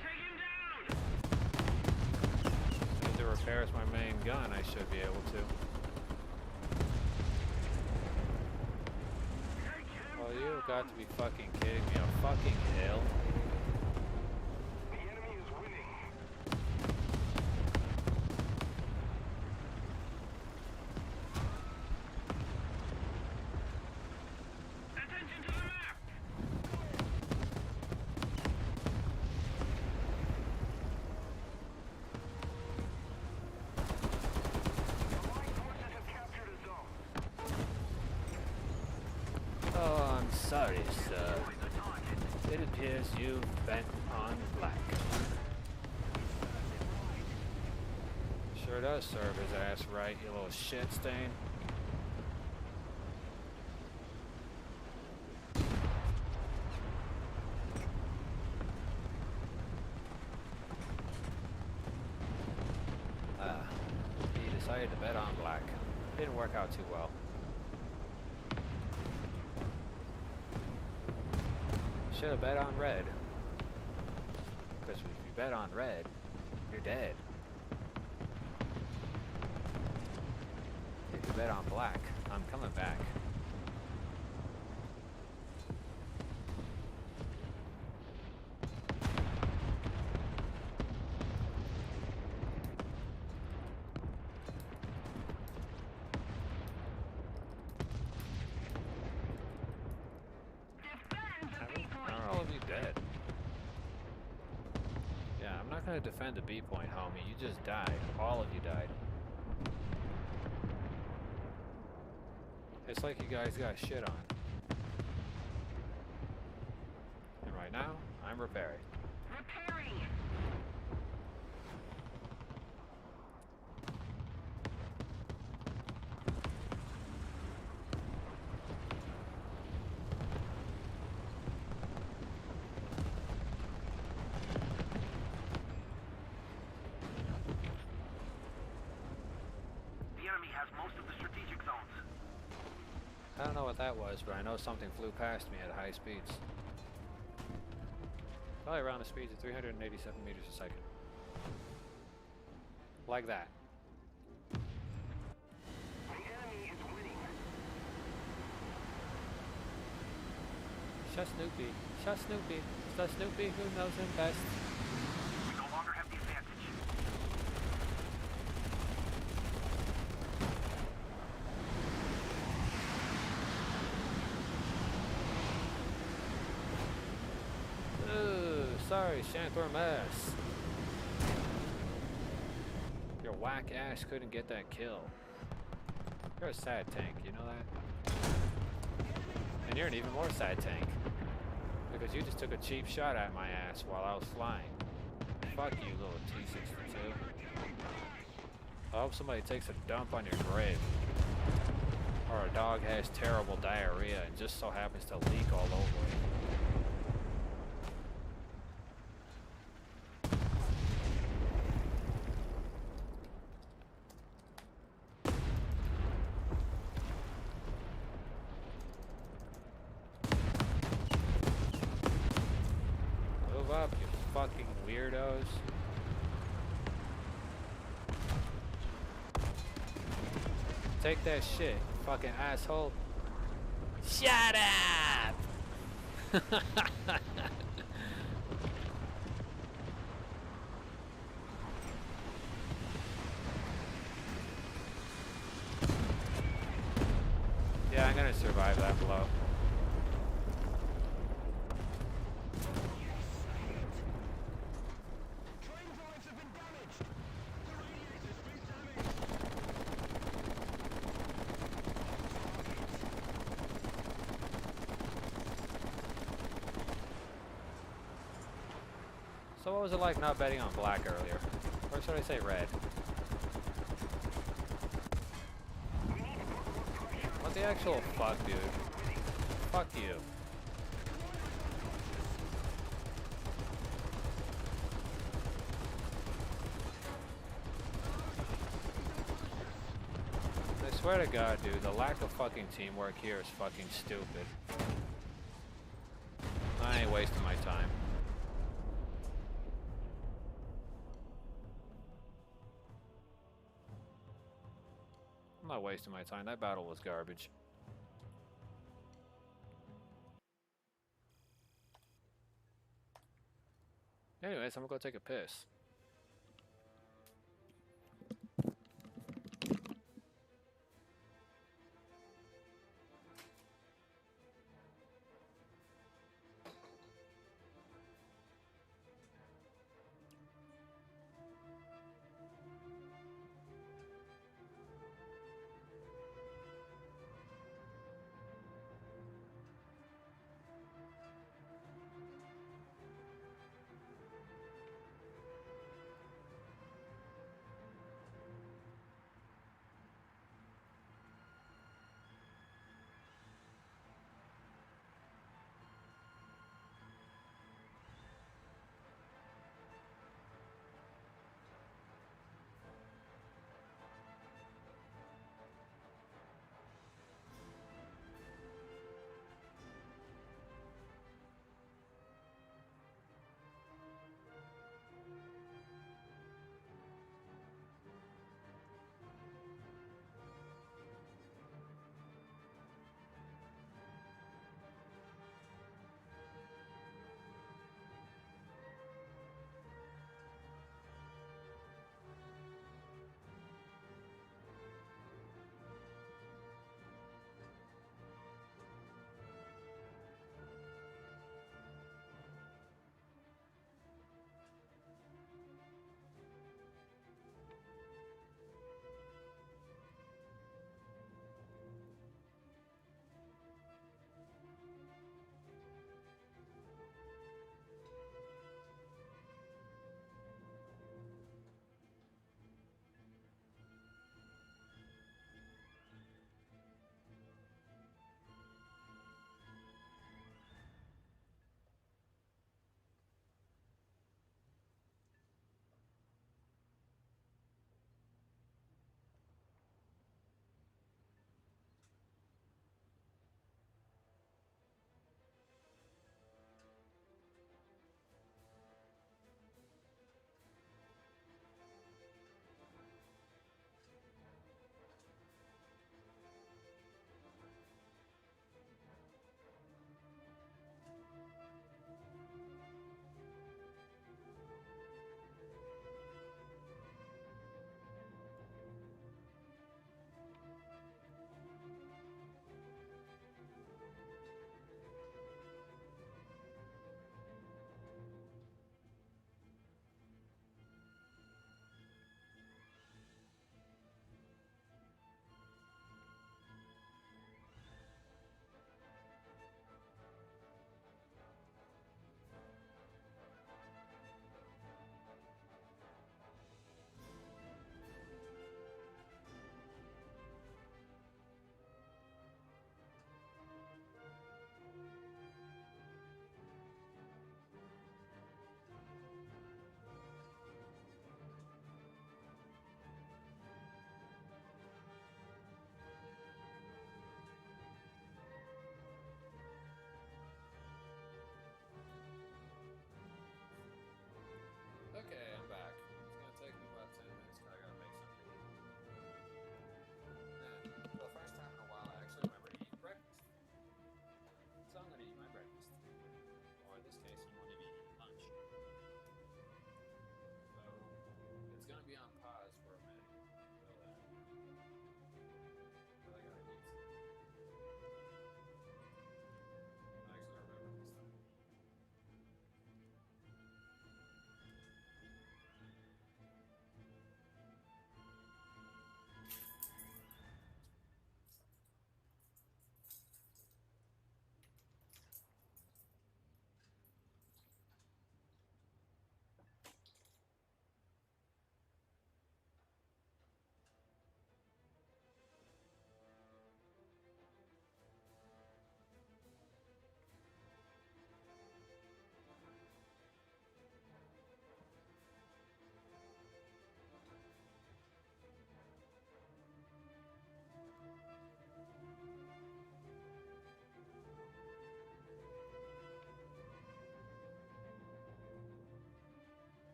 [SPEAKER 3] Take him down!
[SPEAKER 2] If it repairs my main gun, I should be able to.
[SPEAKER 3] Take him
[SPEAKER 2] Oh,
[SPEAKER 3] down!
[SPEAKER 2] you've got to be fucking kidding me. A fucking hill?
[SPEAKER 3] The enemy is winning. Attention to the map! Allied forces have captured a zone.
[SPEAKER 2] Oh, I'm sorry, sir. It appears you've bent on black. Sure does serve his ass right, you little shit stain. He decided to bet on black. Didn't work out too well. Should have bet on red. Because if you bet on red, you're dead. If you bet on black, I'm coming back. All of you dead. Yeah, I'm not gonna defend the B point, homie. You just died. All of you died. It's like you guys got shit on. And right now, I'm repairing.
[SPEAKER 3] Repairing. The enemy has most of the strategic zones.
[SPEAKER 2] I don't know what that was, but I know something flew past me at high speeds. Probably around the speeds of 387 meters a second. Like that.
[SPEAKER 3] The enemy is winning.
[SPEAKER 2] Shut Snoopy. Shut Snoopy. Shut Snoopy who knows him best.
[SPEAKER 3] We no longer have the advantage.
[SPEAKER 2] Ooh, sorry, Shantor Mess. Your whack ass couldn't get that kill. You're a sad tank, you know that? And you're an even more sad tank. Because you just took a cheap shot at my ass while I was flying. Fuck you, little T-62. I hope somebody takes a dump on your grave. Or a dog has terrible diarrhea and just so happens to leak all over it. Move up, you fucking weirdos. Take that shit, fucking asshole. Shut up! Yeah, I'm gonna survive that blow. So what was it like not betting on black earlier? Or should I say red? What the actual fuck, dude? Fuck you. I swear to God, dude, the lack of fucking teamwork here is fucking stupid. I ain't wasting my time. I'm not wasting my time. That battle was garbage. Anyways, I'm gonna go take a piss.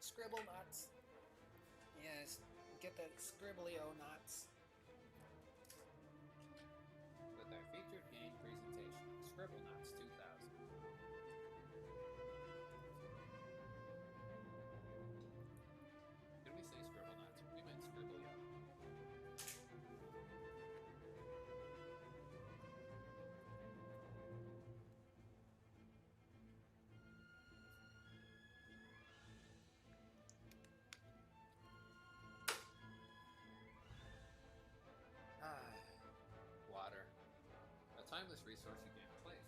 [SPEAKER 4] Scribble knots. Yes, get that scribblio knots.
[SPEAKER 2] With our featured game presentation, Scribble Knots 2000. Did we say Scribble Knots? We meant Scribblio. Water. A timeless resource you can't replace.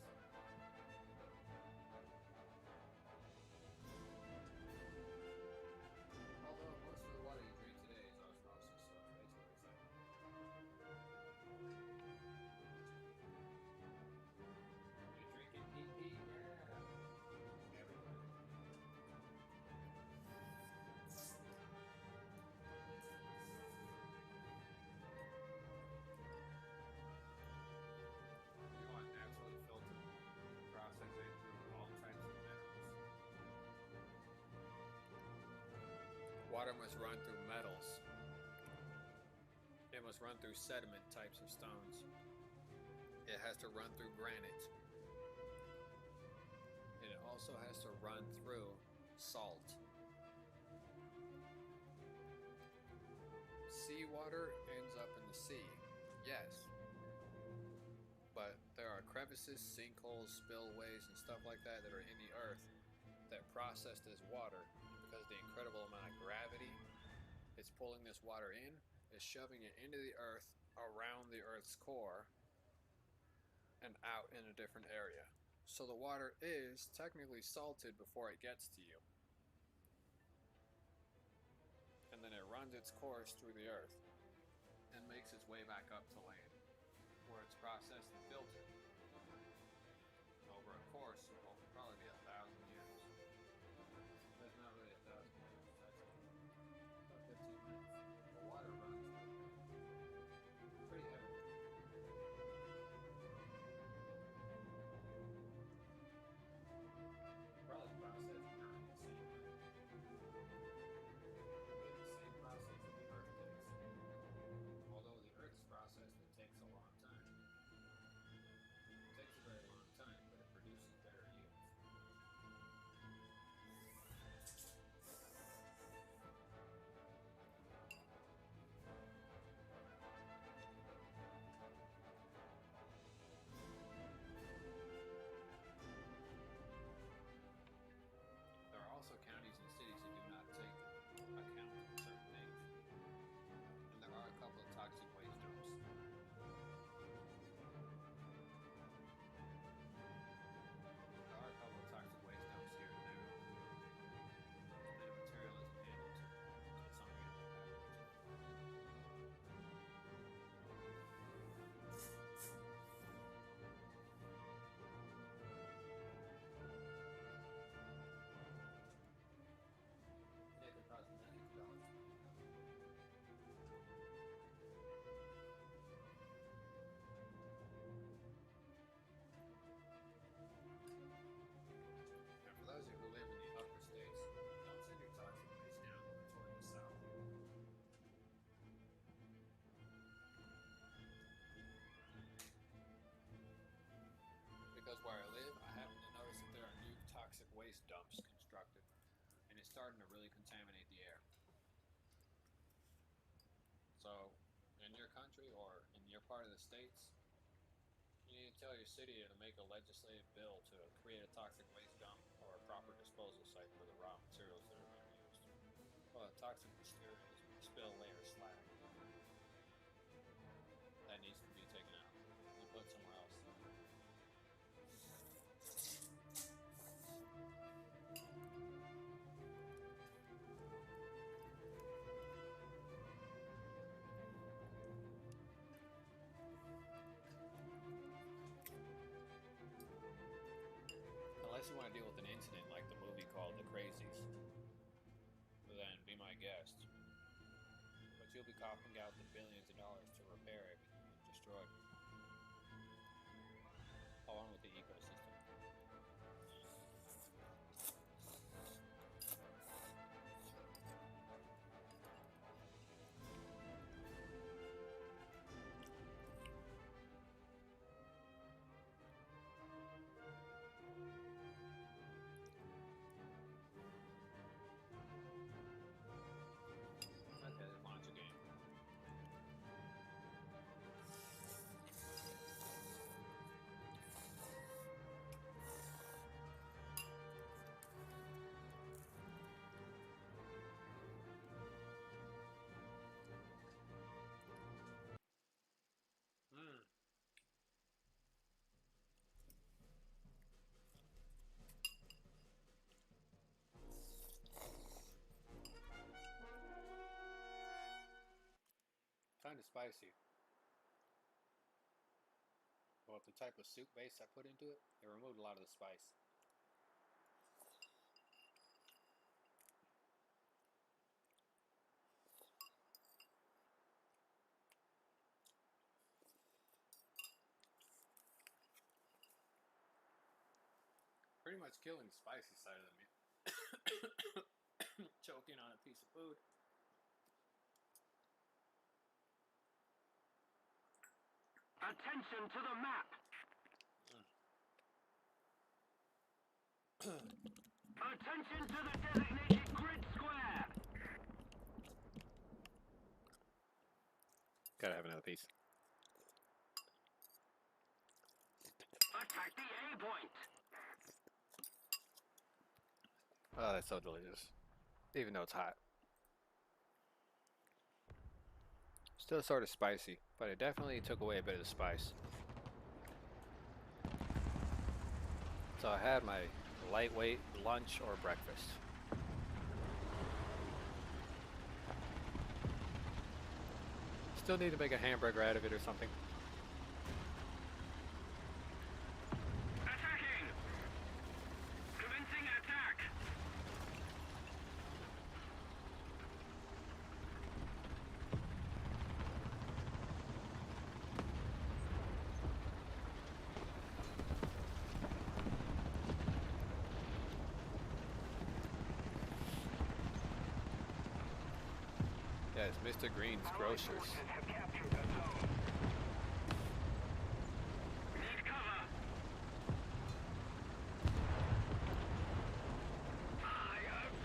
[SPEAKER 2] Although most of the water you drink today is osmosis, so it's basically recycled. You're drinking PP? Yeah. Everywhere. You want naturally filtered, processing through all types of minerals.
[SPEAKER 1] Water must run through metals. It must run through sediment types of stones. It has to run through granite. And it also has to run through salt. Seawater ends up in the sea, yes. But there are crevices, sinkholes, spillways, and stuff like that that are in the earth that process this water. Because of the incredible amount of gravity it's pulling this water in, is shoving it into the earth, around the earth's core, and out in a different area. So the water is technically salted before it gets to you. And then it runs its course through the earth and makes its way back up to land, where it's processed and filtered over a course of what would probably be 1,000 years. That's not really 1,000 years, that's about 15 minutes. The water runs pretty heavily. Probably processed during the same way. The same process that the earth takes. Although the earth's process that takes a long time. It takes a very long time, but it produces better yields. There are also counties and cities that do not take account of certain things. And there are a couple of toxic waste dumps. There are a couple of toxic waste dumps here and there. And the material isn't handled to some degree. It could cost millions of dollars to clean up. And for those of you who live in the upper states, don't send your toxic waste down toward the south. Because where I live, I happen to notice that there are new toxic waste dumps constructed, and it's starting to really contaminate the air. So, in your country or in your part of the states, you need to tell your city to make a legislative bill to create a toxic waste dump or a proper disposal site for the raw materials that are being used. Well, a toxic material is spillway or slag. That needs to be taken out and put somewhere else. Unless you want to deal with an incident like the movie called The Crazies, then be my guest. But you'll be coughing out the billions of dollars to repair it and destroy it, along with the ecosystem.
[SPEAKER 5] of spicy. Well, with the type of soup base I put into it, it removed a lot of the spice. Pretty much killing the spicy side of the meat. Choking on a piece of food.
[SPEAKER 3] Attention to the map. Attention to the designated grid square.
[SPEAKER 5] Gotta have another piece.
[SPEAKER 3] Attack the A point.
[SPEAKER 5] Oh, that's so delicious. Even though it's hot.
[SPEAKER 2] Still sort of spicy, but it definitely took away a bit of the spice. So I had my lightweight lunch or breakfast. Still need to make a hamburger out of it or something.
[SPEAKER 3] Attacking. Commencing attack.
[SPEAKER 2] Yeah, it's Mr. Green's Grocers.
[SPEAKER 3] Have captured the zone. Need cover.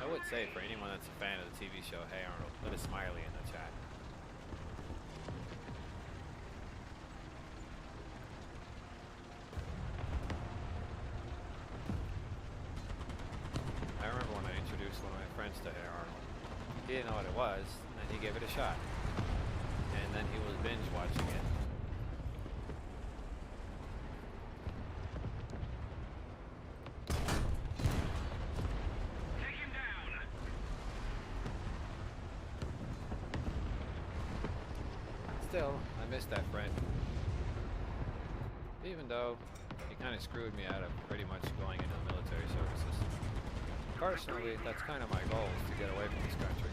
[SPEAKER 2] I would say for anyone that's a fan of the TV show Hey Arnold, put a smiley in the chat. I remember when I introduced one of my friends to Hey Arnold. He didn't know what it was, and he gave it a shot. And then he was binge watching it.
[SPEAKER 3] Take him down.
[SPEAKER 2] Still, I miss that friend. Even though he kind of screwed me out of pretty much going into the military services. Personally, that's kind of my goal, is to get away from this country.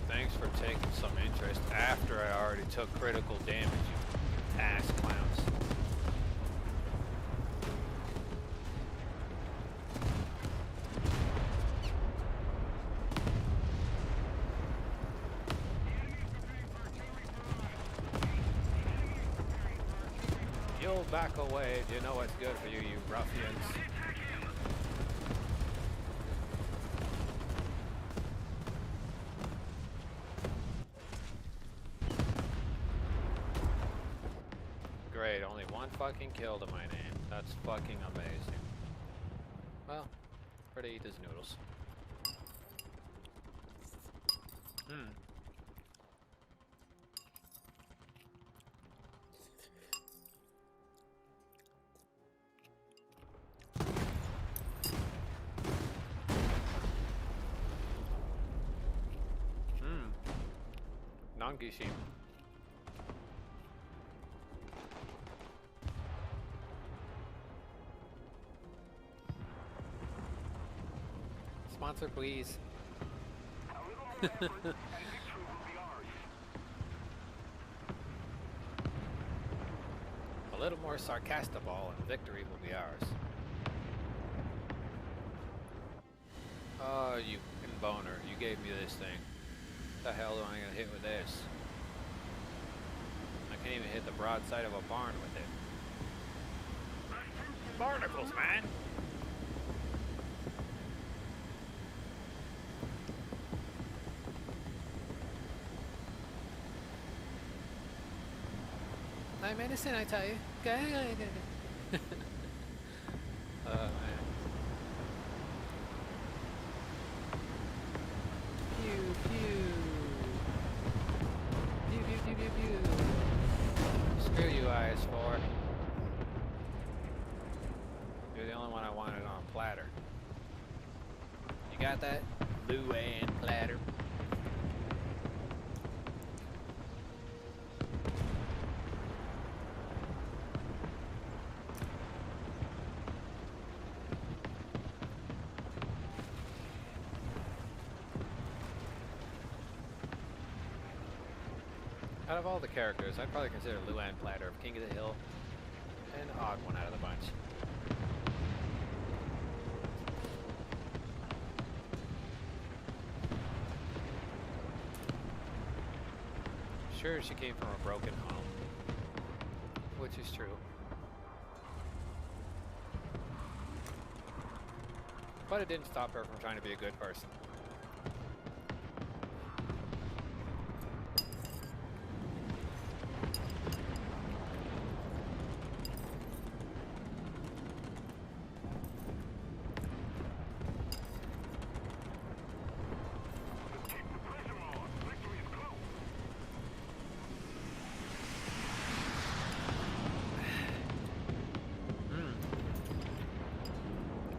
[SPEAKER 2] Thanks for taking some interest after I already took critical damage, you ass clowns. You'll back away. Do you know what's good for you, you ruffians?
[SPEAKER 3] Attack him.
[SPEAKER 2] Great, only one fucking kill to my name. That's fucking amazing. Well, where to eat his noodles. Nangishin. Sponsor, please.
[SPEAKER 3] A little more effort and victory will be ours.
[SPEAKER 2] A little more sarcastaball and victory will be ours. Oh, you fucking boner. You gave me this thing. The hell am I gonna hit with this? I Can't even hit the broadside of a barn with it. Barnacles, man!
[SPEAKER 1] I'm innocent, I tell you. Go. Man. Pew, pew. Pew, pew, pew, pew, pew.
[SPEAKER 2] Screw you, IS4. You're the only one I wanted on a platter. You got that? Luann platter. Out of all the characters, I'd probably consider Luann Platter of King of the Hill an odd one out of the bunch. Sure, she came from a broken home, which is true. But it didn't stop her from trying to be a good person.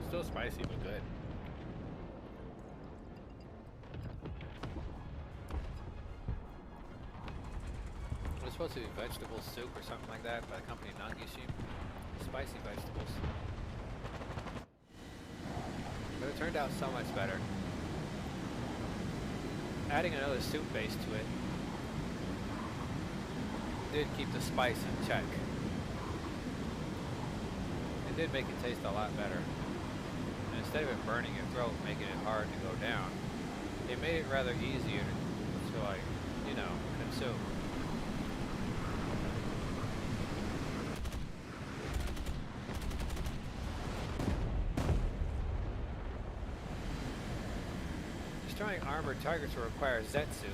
[SPEAKER 2] Still spicy, but good. It was supposed to be vegetable soup or something like that by the company Nangishi. Spicy vegetables. But it turned out so much better. Adding another soup base to it did keep the spice in check. It did make it taste a lot better. And instead of it burning your throat, making it hard to go down, it made it rather easier to like, you know, consume. Destroying armored targets will require Zetsu.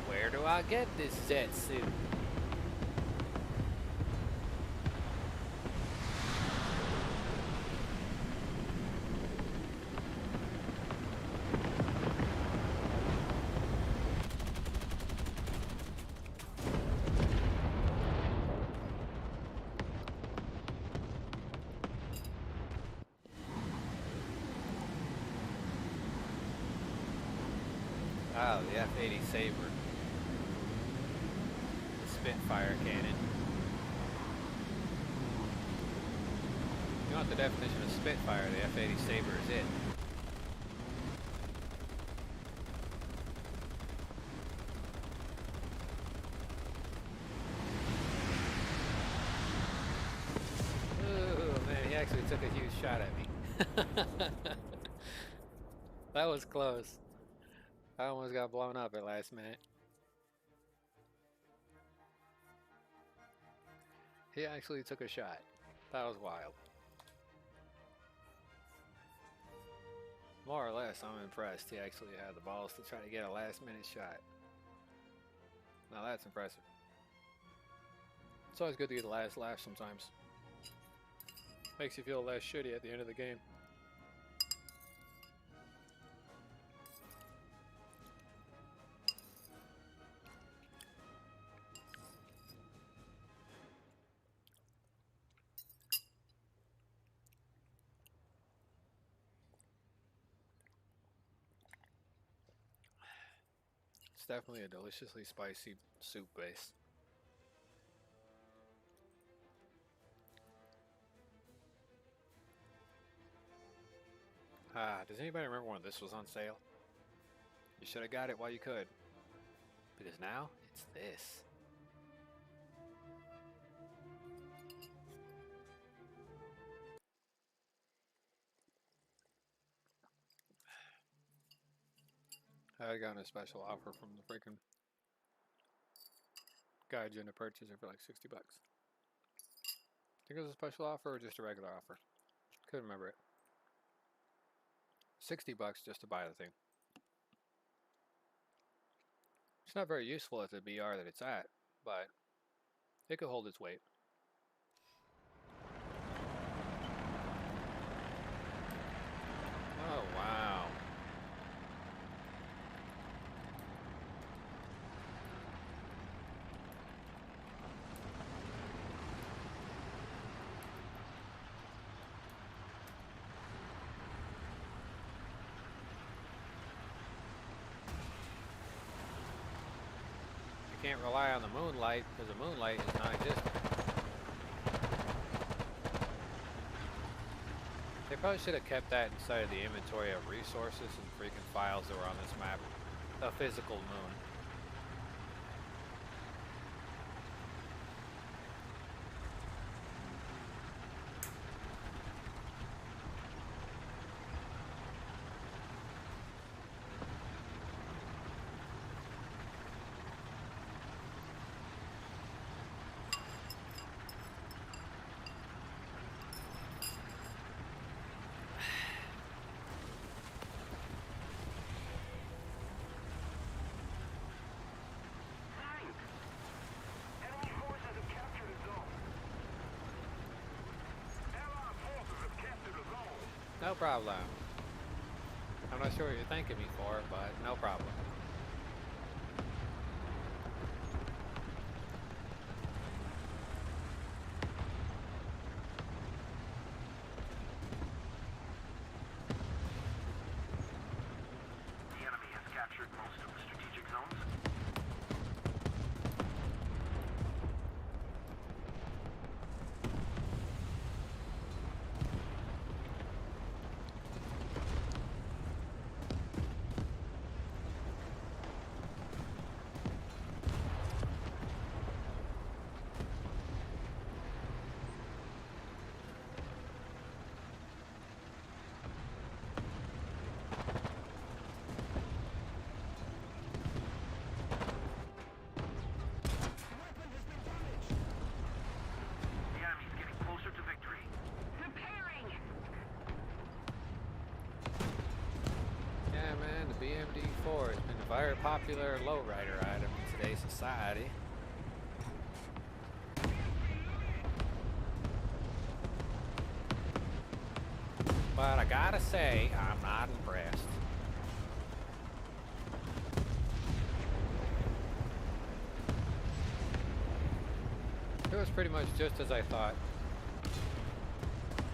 [SPEAKER 2] Where do I get this Zetsu? Oh, the F-80 Sabre. The Spitfire cannon. If you want the definition of Spitfire, the F-80 Sabre is it. Ooh, man, he actually took a huge shot at me. That was close. I almost got blown up at last minute. He actually took a shot. That was wild. More or less, I'm impressed. He actually had the balls to try to get a last minute shot. Now that's impressive. It's always good to get the last laugh sometimes. Makes you feel less shitty at the end of the game. It's definitely a deliciously spicy soup base. Ah, does anybody remember when this was on sale? You should have got it while you could. Because now, it's this. I got a special offer from the freaking guide you into purchase it for like 60 bucks. I think it was a special offer or just a regular offer. Couldn't remember it. 60 bucks just to buy the thing. It's not very useful at the BR that it's at, but it could hold its weight. Oh, wow. You can't rely on the moonlight because the moonlight is non-existent. They probably should have kept that inside of the inventory of resources and freaking files that were on this map. A physical moon. No problem. I'm not sure what you're thanking me for, but no problem.
[SPEAKER 3] The enemy has captured most of the strategic zones. The enemy's getting closer to victory. Repairing!
[SPEAKER 2] Yeah, man, the BMD4 has been a very popular lowrider item in today's society. But I gotta say, I'm not impressed. It was pretty much just as I thought.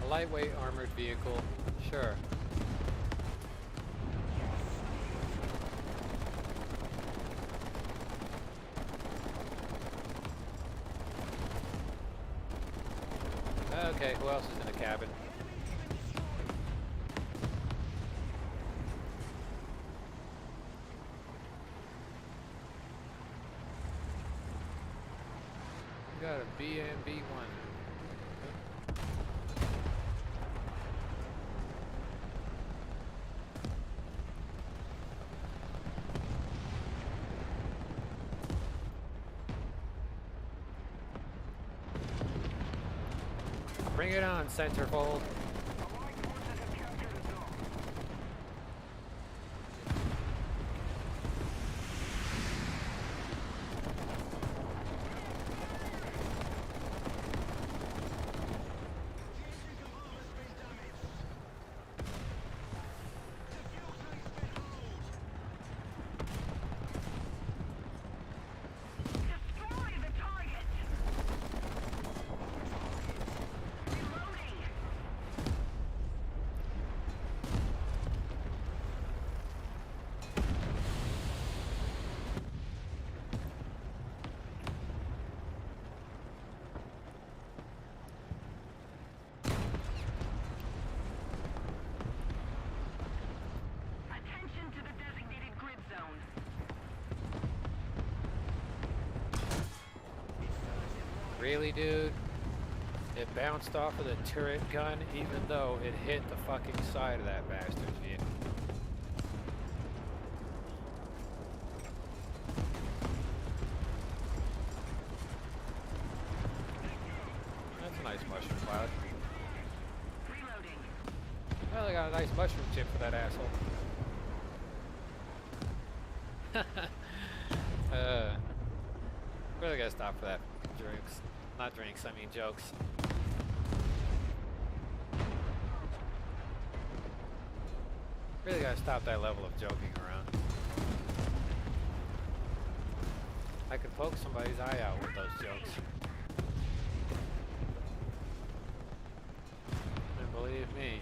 [SPEAKER 2] A lightweight armored vehicle, sure. Okay, who else is in the cabin? We got a BMB-1. Bring it on, Centerfold.
[SPEAKER 3] Allied forces have captured a zone. Destroy the target! Reloading! Attention to the designated grid zone.
[SPEAKER 2] Really, dude? It bounced off of the turret gun even though it hit the fucking side of that bastard's vehicle. nice mushroom chip for that asshole. Really gotta stop for that drinks. Not drinks, I mean jokes. Really gotta stop that level of joking around. I could poke somebody's eye out with those jokes. And believe me,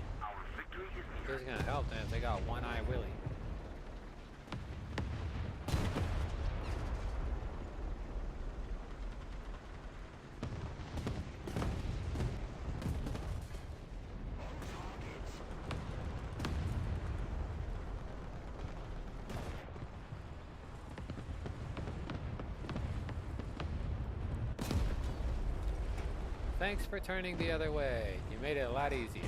[SPEAKER 2] this is gonna help them if they got one eye Willie. Thanks for turning the other way. You made it a lot easier.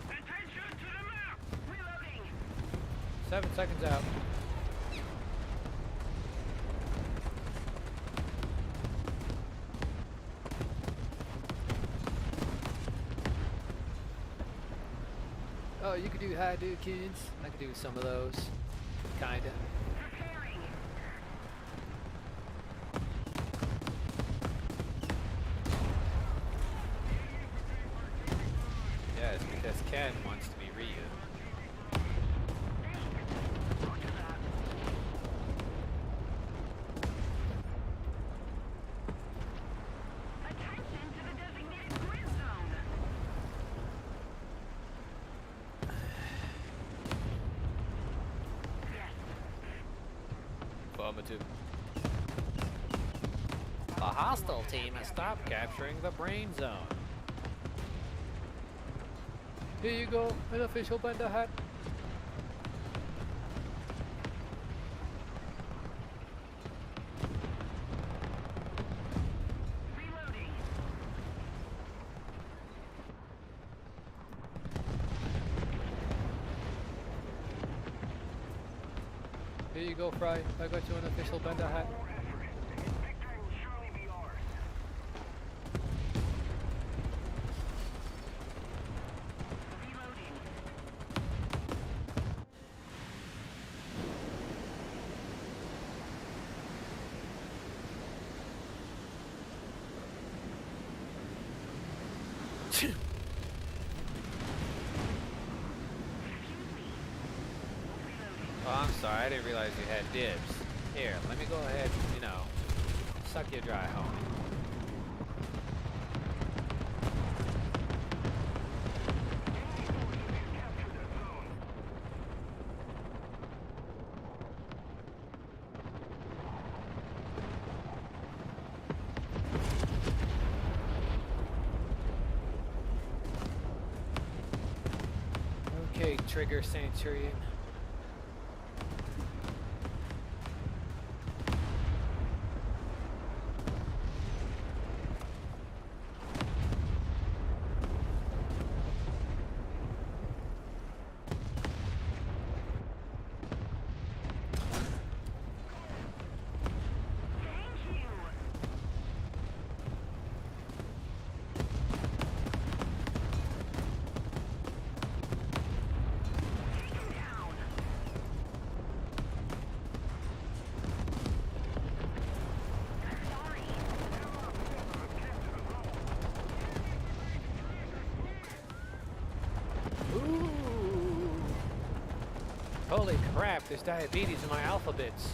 [SPEAKER 3] Attention to the map! Reloading!
[SPEAKER 2] 7 seconds out. Oh, you could do Hadoukens. I could do some of those. Kinda.
[SPEAKER 3] Preparing!
[SPEAKER 2] Yeah, it's because Ken wants to be Ryu.
[SPEAKER 3] Roger that. Attention to the designated grid zone! Yes.
[SPEAKER 2] Affirmative. The hostile team has stopped capturing the brain zone. Here you go, an official Bender hat.
[SPEAKER 3] Reloading!
[SPEAKER 2] Here you go, Fry. I got you an official Bender hat.
[SPEAKER 3] Victory will surely be ours. Reloading.
[SPEAKER 2] Oh, I'm sorry. I didn't realize you had dibs. Here, let me go ahead, you know, suck you dry, homie. Okay, Trigger Centurion.
[SPEAKER 3] Thank you. Take him down. Sorry.
[SPEAKER 2] Ooh. Holy crap, there's diabetes in my alphabets.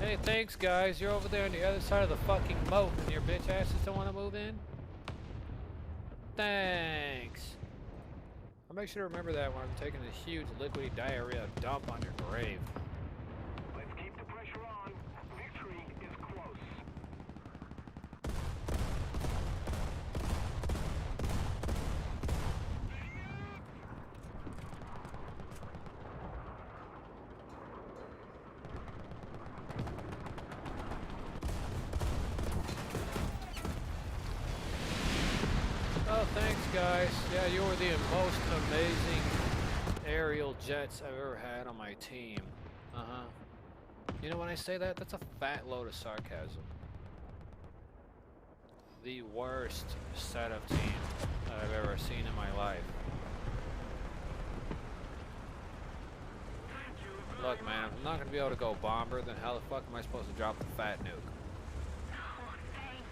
[SPEAKER 2] Hey, thanks guys. You're over there on the other side of the fucking moat and your bitch asses don't want to move in? Thanks. I'll make sure to remember that when I'm taking a huge liquidy diarrhea dump on your grave.
[SPEAKER 3] Let's keep the pressure on. Victory is close.
[SPEAKER 2] Oh, thanks, guys. Yeah, you were the most amazing aerial jets I've ever had on my team. Uh-huh. You know, when I say that, that's a fat load of sarcasm. The worst set of team that I've ever seen in my life. Look, man, if I'm not gonna be able to go bomber, then how the fuck am I supposed to drop the fat nuke?
[SPEAKER 3] Oh, thanks.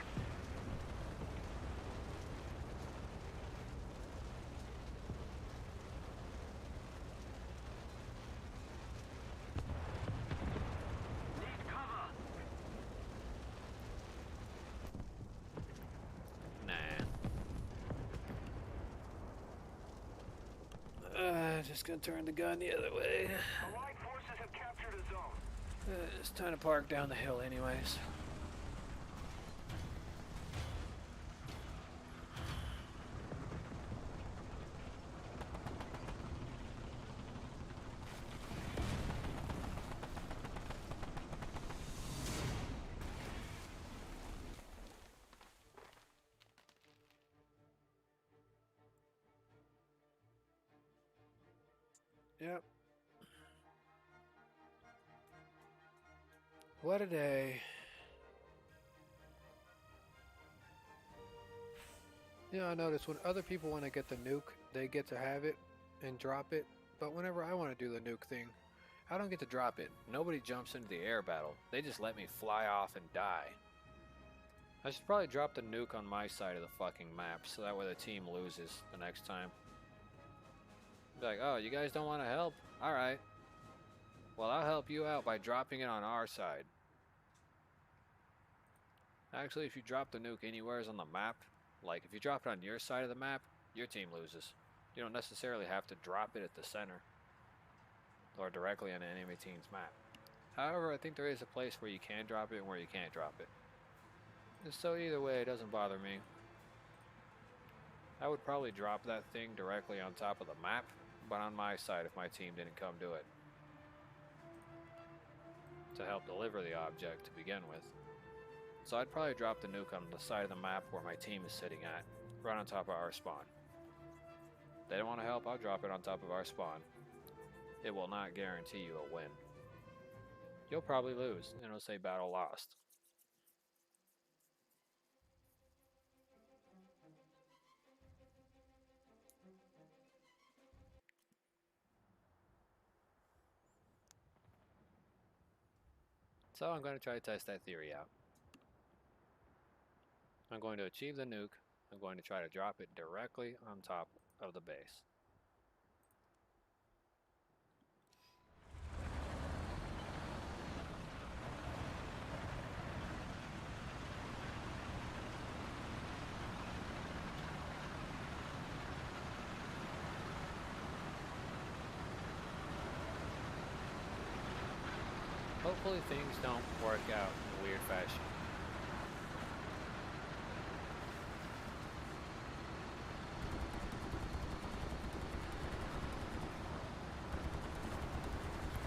[SPEAKER 3] Need cover.
[SPEAKER 2] Nah. Just gonna turn the gun the other way.
[SPEAKER 3] Allied forces have captured a zone.
[SPEAKER 2] It's time to park down the hill anyways. Yep. What a day. Yeah, I notice when other people want to get the nuke, they get to have it and drop it. But whenever I want to do the nuke thing, I don't get to drop it. Nobody jumps into the air battle. They just let me fly off and die. I should probably drop the nuke on my side of the fucking map so that way the team loses the next time. Be like, oh, you guys don't want to help? Alright. Well, I'll help you out by dropping it on our side. Actually, if you drop the nuke anywhere on the map, like if you drop it on your side of the map, your team loses. You don't necessarily have to drop it at the center or directly on an enemy team's map. However, I think there is a place where you can drop it and where you can't drop it. And so either way, it doesn't bother me. I would probably drop that thing directly on top of the map, but on my side if my team didn't come to it. To help deliver the object to begin with. So I'd probably drop the nuke on the side of the map where my team is sitting at, right on top of our spawn. If they don't want to help, I'll drop it on top of our spawn. It will not guarantee you a win. You'll probably lose, and it'll say battle lost. So I'm going to try to test that theory out. I'm going to achieve the nuke. I'm going to try to drop it directly on top of the base. Hopefully things don't work out in a weird fashion.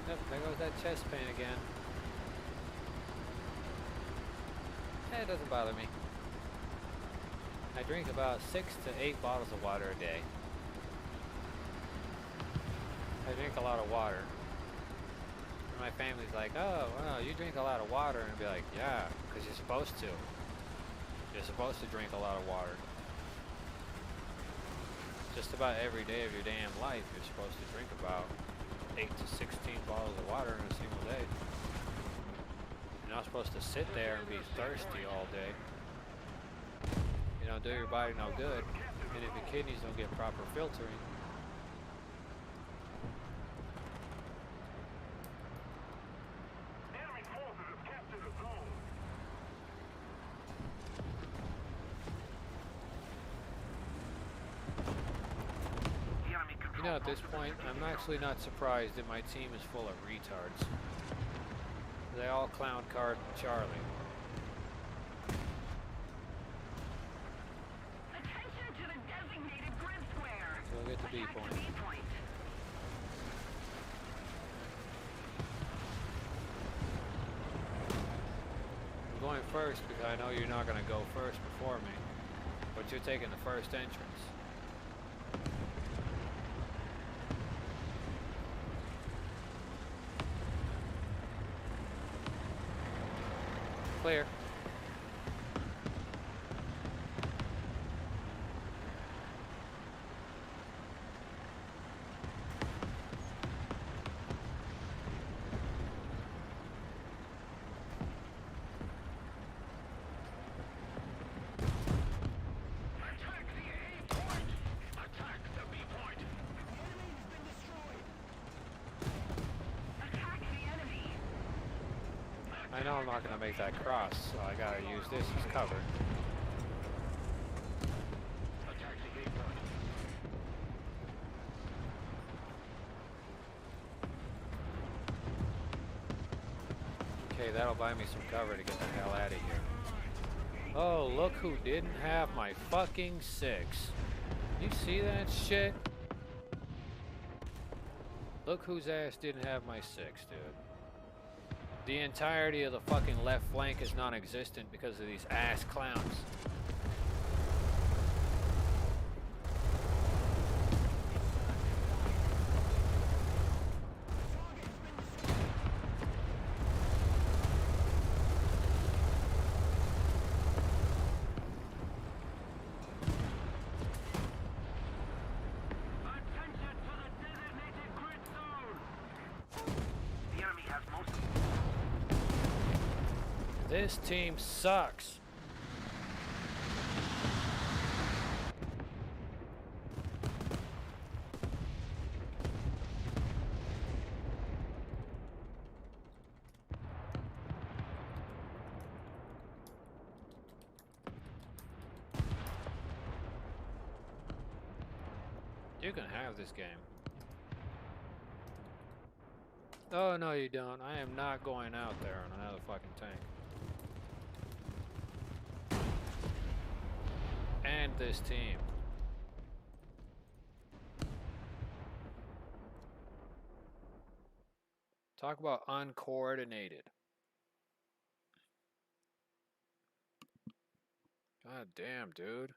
[SPEAKER 2] Yep, there goes that chest pain again. It doesn't bother me. I drink about 6 to 8 bottles of water a day. I drink a lot of water. My family's like, oh, well, you drink a lot of water. And I'd be like, yeah, because you're supposed to. You're supposed to drink a lot of water. Just about every day of your damn life, you're supposed to drink about 8 to 16 bottles of water in a single day. You're not supposed to sit there and be thirsty all day. You don't do your body no good. And if your kidneys don't get proper filtering, at this point, I'm actually not surprised that my team is full of retards. They all clown card Charlie.
[SPEAKER 3] Attention to the designated grid square.
[SPEAKER 2] So we'll get the B point. I'm going first because I know you're not going to go first before me, but you're taking the first entrance. clear.
[SPEAKER 3] Attack the A point! Attack the B point! Enemy's been destroyed! Attack the enemy!
[SPEAKER 2] I know I'm not gonna make that cross, so I gotta use this as cover.
[SPEAKER 3] Attack the A point!
[SPEAKER 2] Okay, that'll buy me some cover to get the hell out of here. Oh, look who didn't have my fucking 6. You see that shit? Look whose ass didn't have my 6, dude. The entirety of the fucking left flank is non-existent because of these ass clowns.
[SPEAKER 3] Attention to the designated grid zone! The enemy has most of
[SPEAKER 2] This team sucks. You can have this game. Oh, no, you don't. I am not going out there on another fucking tank. And this team. Talk about uncoordinated. God damn, dude.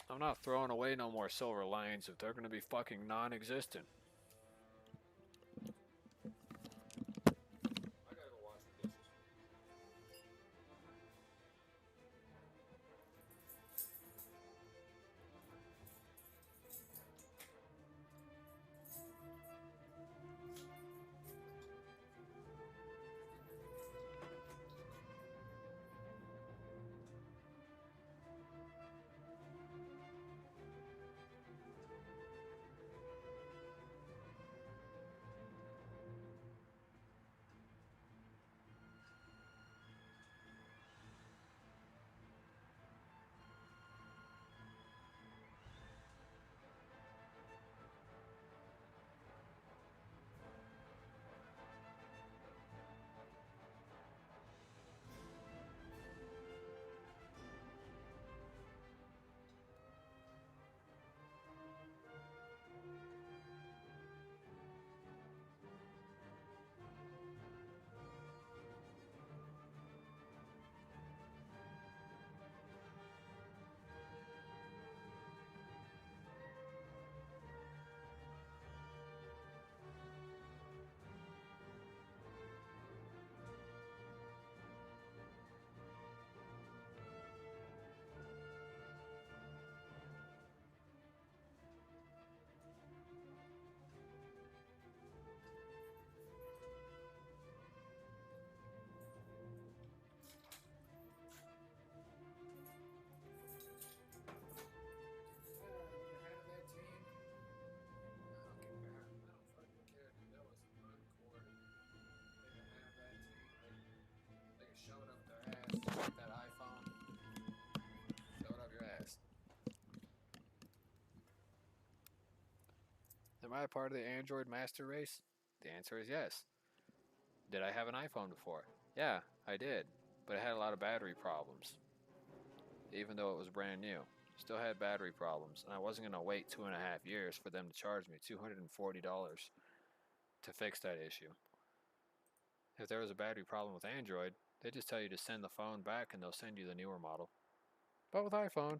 [SPEAKER 2] I'm not throwing away no more Silver Lions if they're gonna be fucking non-existent. Am I a part of the Android master race? The answer is yes. Did I have an iPhone before? Yeah, I did, but it had a lot of battery problems. Even though it was brand new. Still had battery problems, and I wasn't going to wait 2.5 years for them to charge me $240 to fix that issue. If there was a battery problem with Android, they just tell you to send the phone back and they'll send you the newer model. But with iPhone,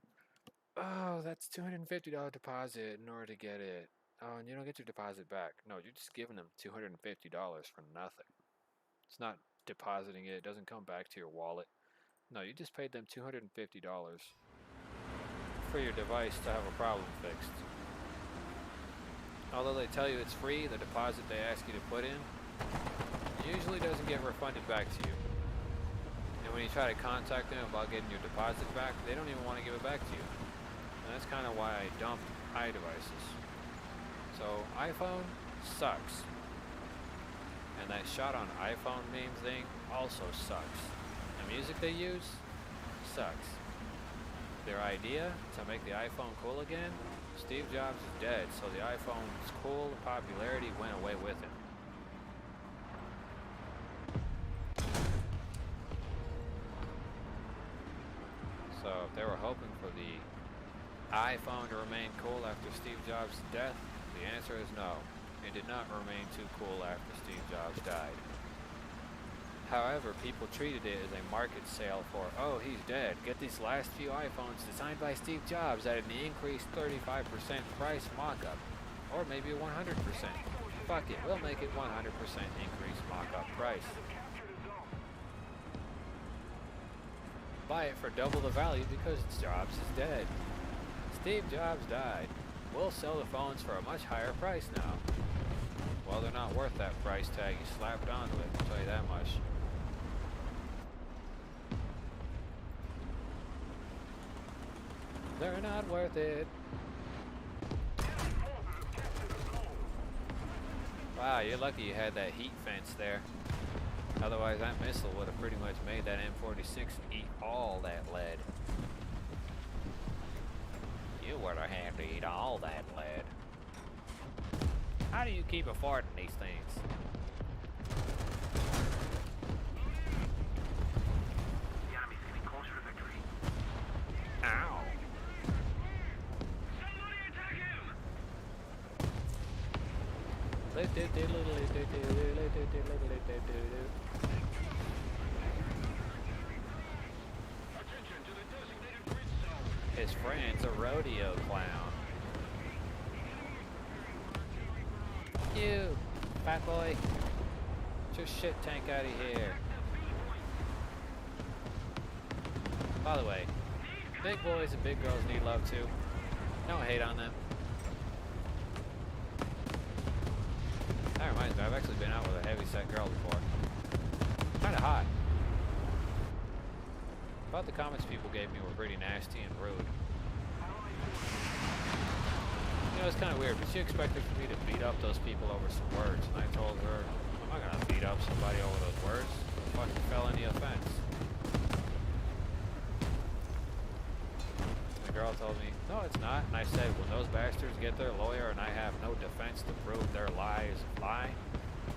[SPEAKER 2] oh, that's $250 deposit in order to get it. Oh, and you don't get your deposit back. No, you're just giving them $250 for nothing. It's not depositing it. It doesn't come back to your wallet. No, you just paid them $250 for your device to have a problem fixed. Although they tell you it's free, the deposit they ask you to put in usually doesn't get refunded back to you. And when you try to contact them about getting your deposit back, they don't even want to give it back to you. And that's kind of why I dumped iDevices. So iPhone sucks. And that shot on iPhone meme thing also sucks. The music they use sucks. Their idea to make the iPhone cool again, Steve Jobs is dead, so the iPhone's cool popularity went away with him. So if they were hoping for the iPhone to remain cool after Steve Jobs' death, the answer is no. It did not remain too cool after Steve Jobs died. However, people treated it as a market sale for, oh, he's dead. Get these last few iPhones designed by Steve Jobs at an increased 35% price mock-up. Or maybe 100%. Fuck it, we'll make it 100% increased mock-up price. Buy it for double the value because Jobs is dead. Steve Jobs died. We'll sell the phones for a much higher price now. Well, they're not worth that price tag you slapped onto it, I'll tell you that much. They're not worth it. Wow, you're lucky you had that heat fence there. Otherwise, that missile would have pretty much made that M46 eat all that lead. You would have had to eat all that lead. How do you keep affording these things?
[SPEAKER 3] The enemy's getting closer to victory.
[SPEAKER 2] Ow.
[SPEAKER 3] Somebody attack him! Attention to the designated grid zone.
[SPEAKER 2] His friend's a rodeo clown. You, fat boy. Get your shit tank out of here. By the way, big boys and big girls need love too. Don't hate on them. That reminds me, I've actually been out with a heavy-set girl before. Kinda hot. Thought the comments people gave me were pretty nasty and rude. You know, it's kind of weird, but she expected for me to beat up those people over some words, and I told her, I'm not gonna beat up somebody over those words. It's a fucking felony offense. The girl told me, no, it's not. And I said, when those bastards get their lawyer and I have no defense to prove their lie is a lie,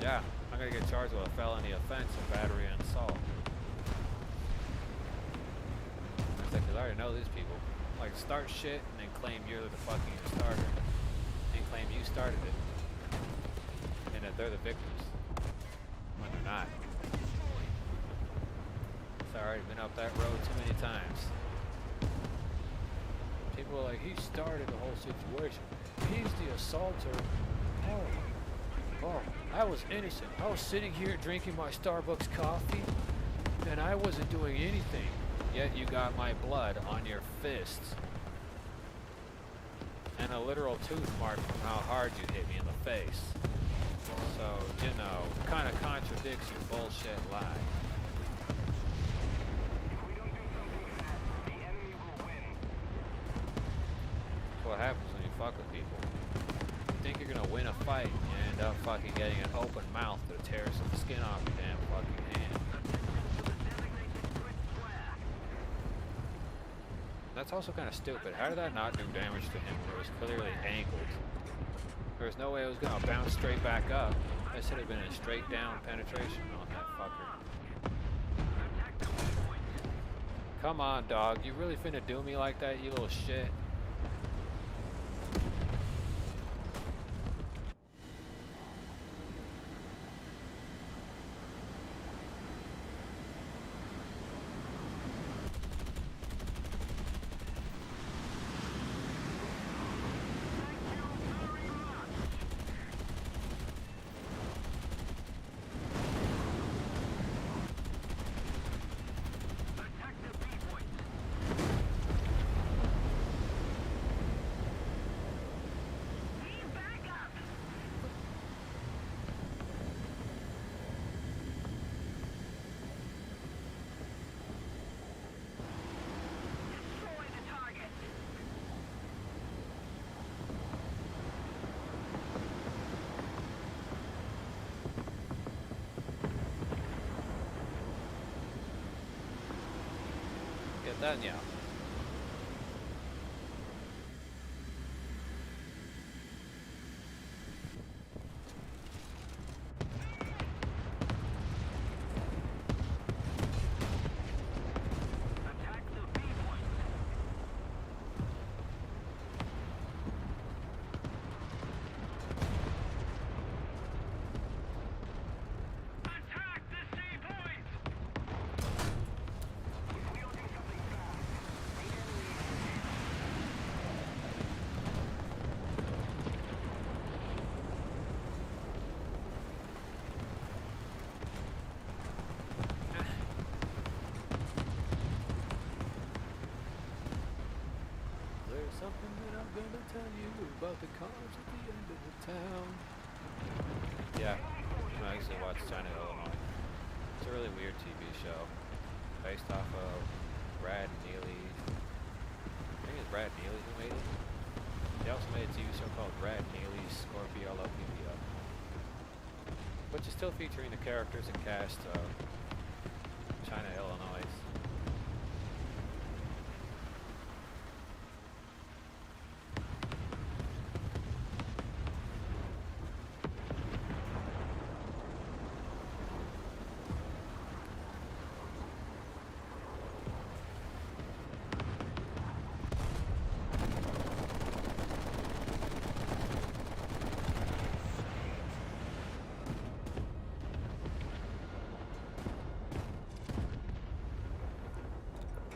[SPEAKER 2] yeah, I'm gonna get charged with a felony offense of battery and assault. I said, because I already know these people. Like, start shit and then claim you're the fucking starter. And claim you started it. And that they're the victims. When they're not. So I've already been up that road too many times. People are like, he started the whole situation. He's the assaulter. Oh, I was innocent. I was sitting here drinking my Starbucks coffee, and I wasn't doing anything. Yet you got my blood on your fists. And a literal tooth mark from how hard you hit me in the face. So, you know, kind of contradicts your bullshit lie.
[SPEAKER 3] If we don't do something fast, the enemy will win.
[SPEAKER 2] That's what happens when you fuck with people. You think you're gonna win a fight, and you end up fucking getting an open mouth that tears some skin off your damn fucking hand. That's also kind of stupid. How did that not do damage to him when it was clearly angled? There was no way it was gonna bounce straight back up. This should have been a straight down penetration on that fucker. Come on, dog. You really finna do me like that, you little shit? shit, then yeah.
[SPEAKER 3] Attack the B point. Attack the C point. If we don't do something fast, the enemy
[SPEAKER 2] There's something that I'm gonna tell you about the cars at the end of the town. Yeah, I actually watched China, Illinois. It's a really weird TV show. Based off of Brad Neely. I think it's Brad Neely who made it. He also made a TV show called Brad Neely's Scorpio Lopia, which is still featuring the characters and cast of China, Illinois.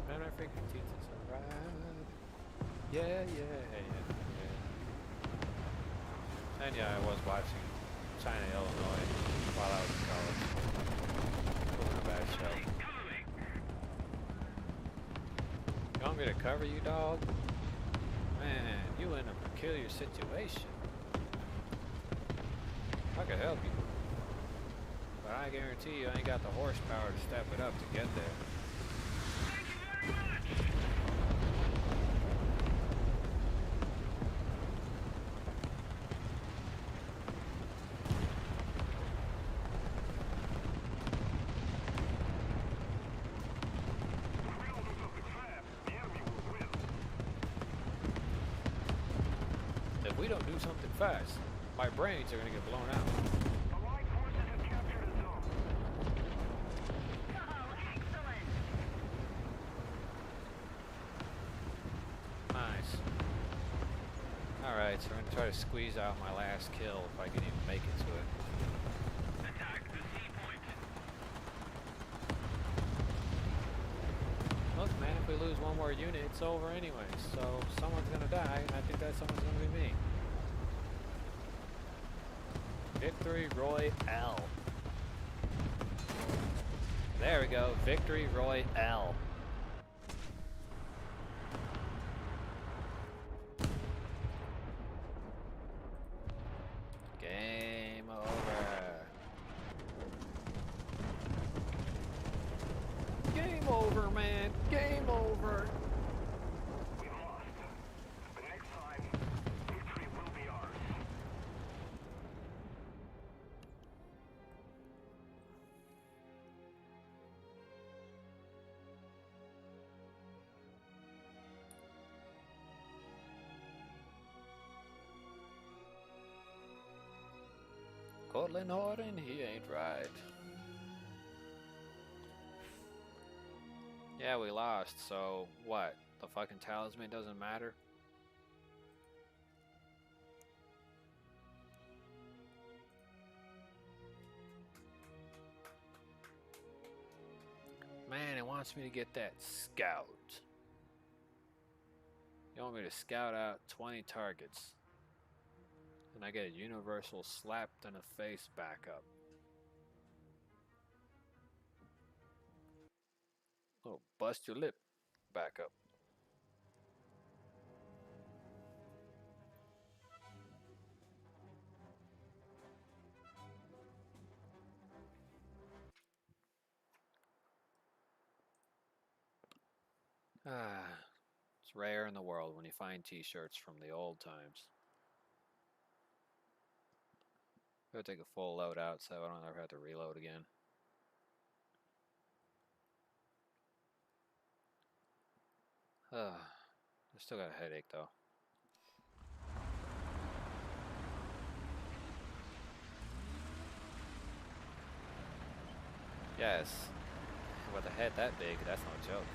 [SPEAKER 2] Man, my freaking teeth is alright. Yeah. And yeah, I was watching China, Illinois while I was in college. It wasn't a bad show. You want me to cover you, dog? Man, you in a peculiar situation. I could help you. But I guarantee you I ain't got the horsepower to step it up to get there.
[SPEAKER 3] Thank you very much. If we don't do something fast, the enemy will win.
[SPEAKER 2] If we don't do something fast, my brains are gonna get blown out.
[SPEAKER 3] Allied forces have captured a zone.
[SPEAKER 2] Nice. Alright, so I'm gonna try to squeeze out my last kill if I can even make it to it.
[SPEAKER 3] Attack the C point.
[SPEAKER 2] Look, man, if we lose one more unit, it's over anyway. So someone's gonna die, and I think that someone's gonna be me. Victory Royale. There we go. Victory Royale. Game over. Game over, man. Game over.
[SPEAKER 3] We lost. But next time, victory will be ours.
[SPEAKER 2] Cortland Horton, he ain't right. Yeah, we lost, so what? The fucking talisman doesn't matter? Man, it wants me to get that scout. You want me to scout out 20 targets. And I get a universal slapped in the face backup. Oh, bust your lip backup. Ah, it's rare in the world when you find t-shirts from the old times. Gotta take a full load out so I don't ever have to reload again. I still got a headache though. Yes. With a head that big, that's no joke.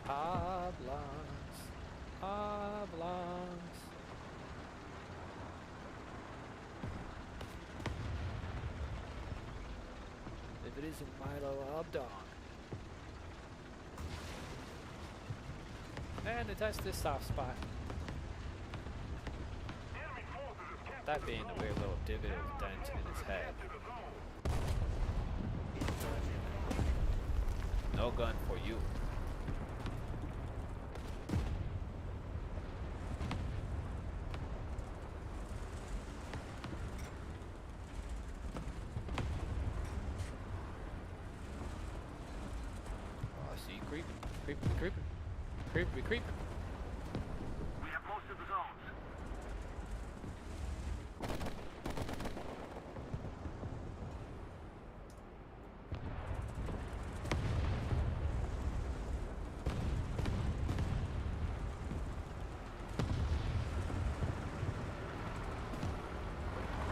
[SPEAKER 2] Oblongs. Oblongs. If it isn't Milo Obdong. And to touch this soft spot.
[SPEAKER 3] Enemy forces have captured
[SPEAKER 2] That being the weird little divot of dent in his head.
[SPEAKER 3] the zone.
[SPEAKER 2] No gun for you. Oh, I see you creeping. Creeping, creeping. Creeping, creeping.
[SPEAKER 3] We have most of the zones.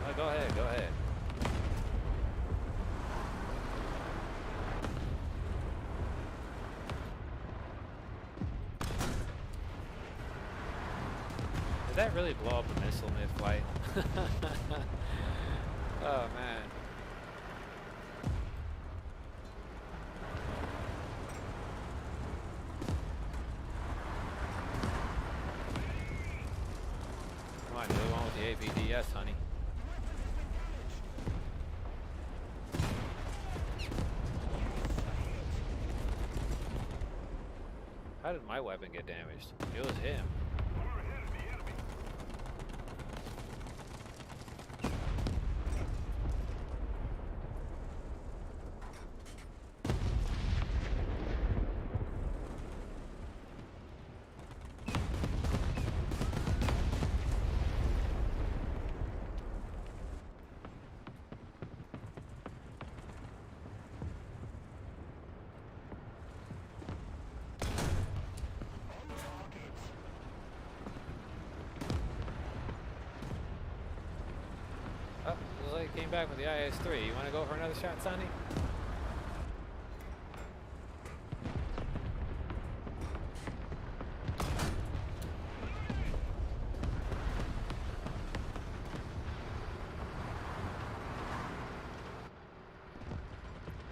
[SPEAKER 2] Oh, go ahead, go ahead. Did that really blow up a missile mid-flight? Oh man. Come on, you're the one with the AVDS, honey. How did my weapon get damaged? It was him.
[SPEAKER 3] We're ahead of the enemy.
[SPEAKER 2] Oh, looks like he came back with the IS-3. You want to go for another shot, Sonny?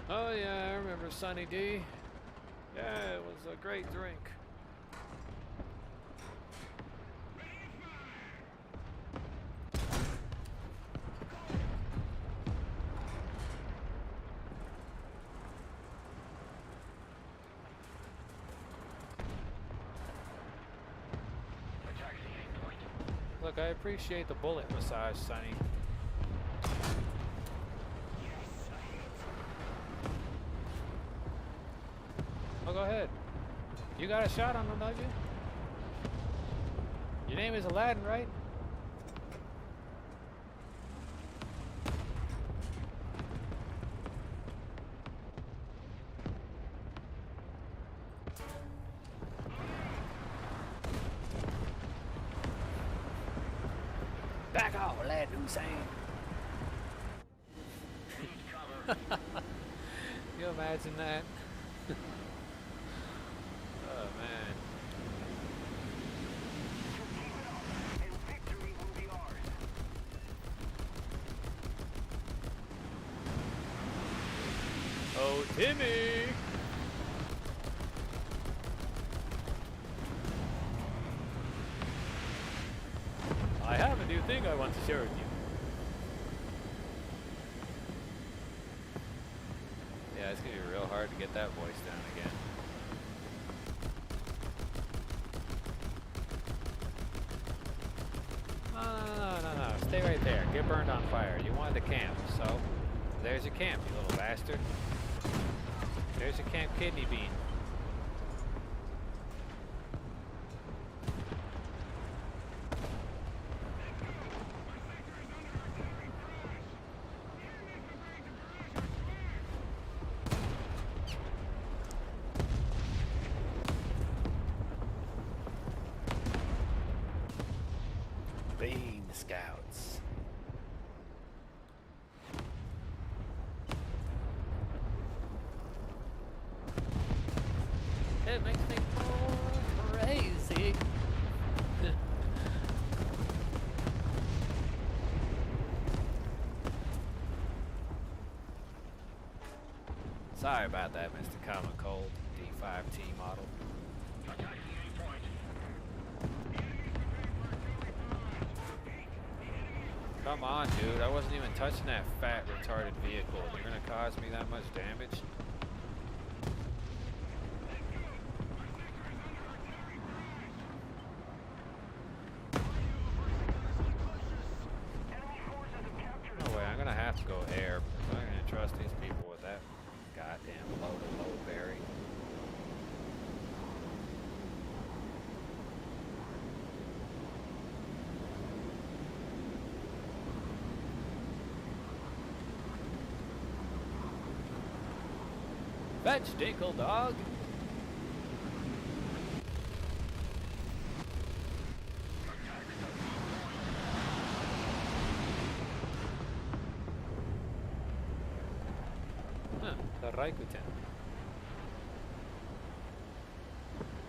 [SPEAKER 2] Oh yeah, I remember Sonny D. Yeah, it was a great drink.
[SPEAKER 3] Attack the aim point.
[SPEAKER 2] Look, I appreciate the bullet massage, Sonny. Oh, go ahead. You got a shot on him, don't you? Your name is Aladdin, right? Back off, Aladdin Hussein.
[SPEAKER 3] Need cover.
[SPEAKER 2] You imagine that? Oh man.
[SPEAKER 3] Keep it up, and victory will be ours.
[SPEAKER 2] Oh, Timmy! I have a new thing I want to share with you. Yeah, it's gonna be real hard to get that voice down again. No. Stay right there. Get burned on fire. You wanted to camp, so there's your camp, you little bastard. There's your camp kidney bean.
[SPEAKER 6] the scouts. It makes me crazy. Sorry about that, Mr. Common Cold, D5T model.
[SPEAKER 2] Come on, dude. I wasn't even touching that fat, retarded vehicle. You're gonna cause me that much damage? No way, I'm gonna have to go air. I'm not gonna trust these people with that goddamn low berry.
[SPEAKER 6] Fetch Dinkle Dog.
[SPEAKER 2] Huh, the Raikkonen.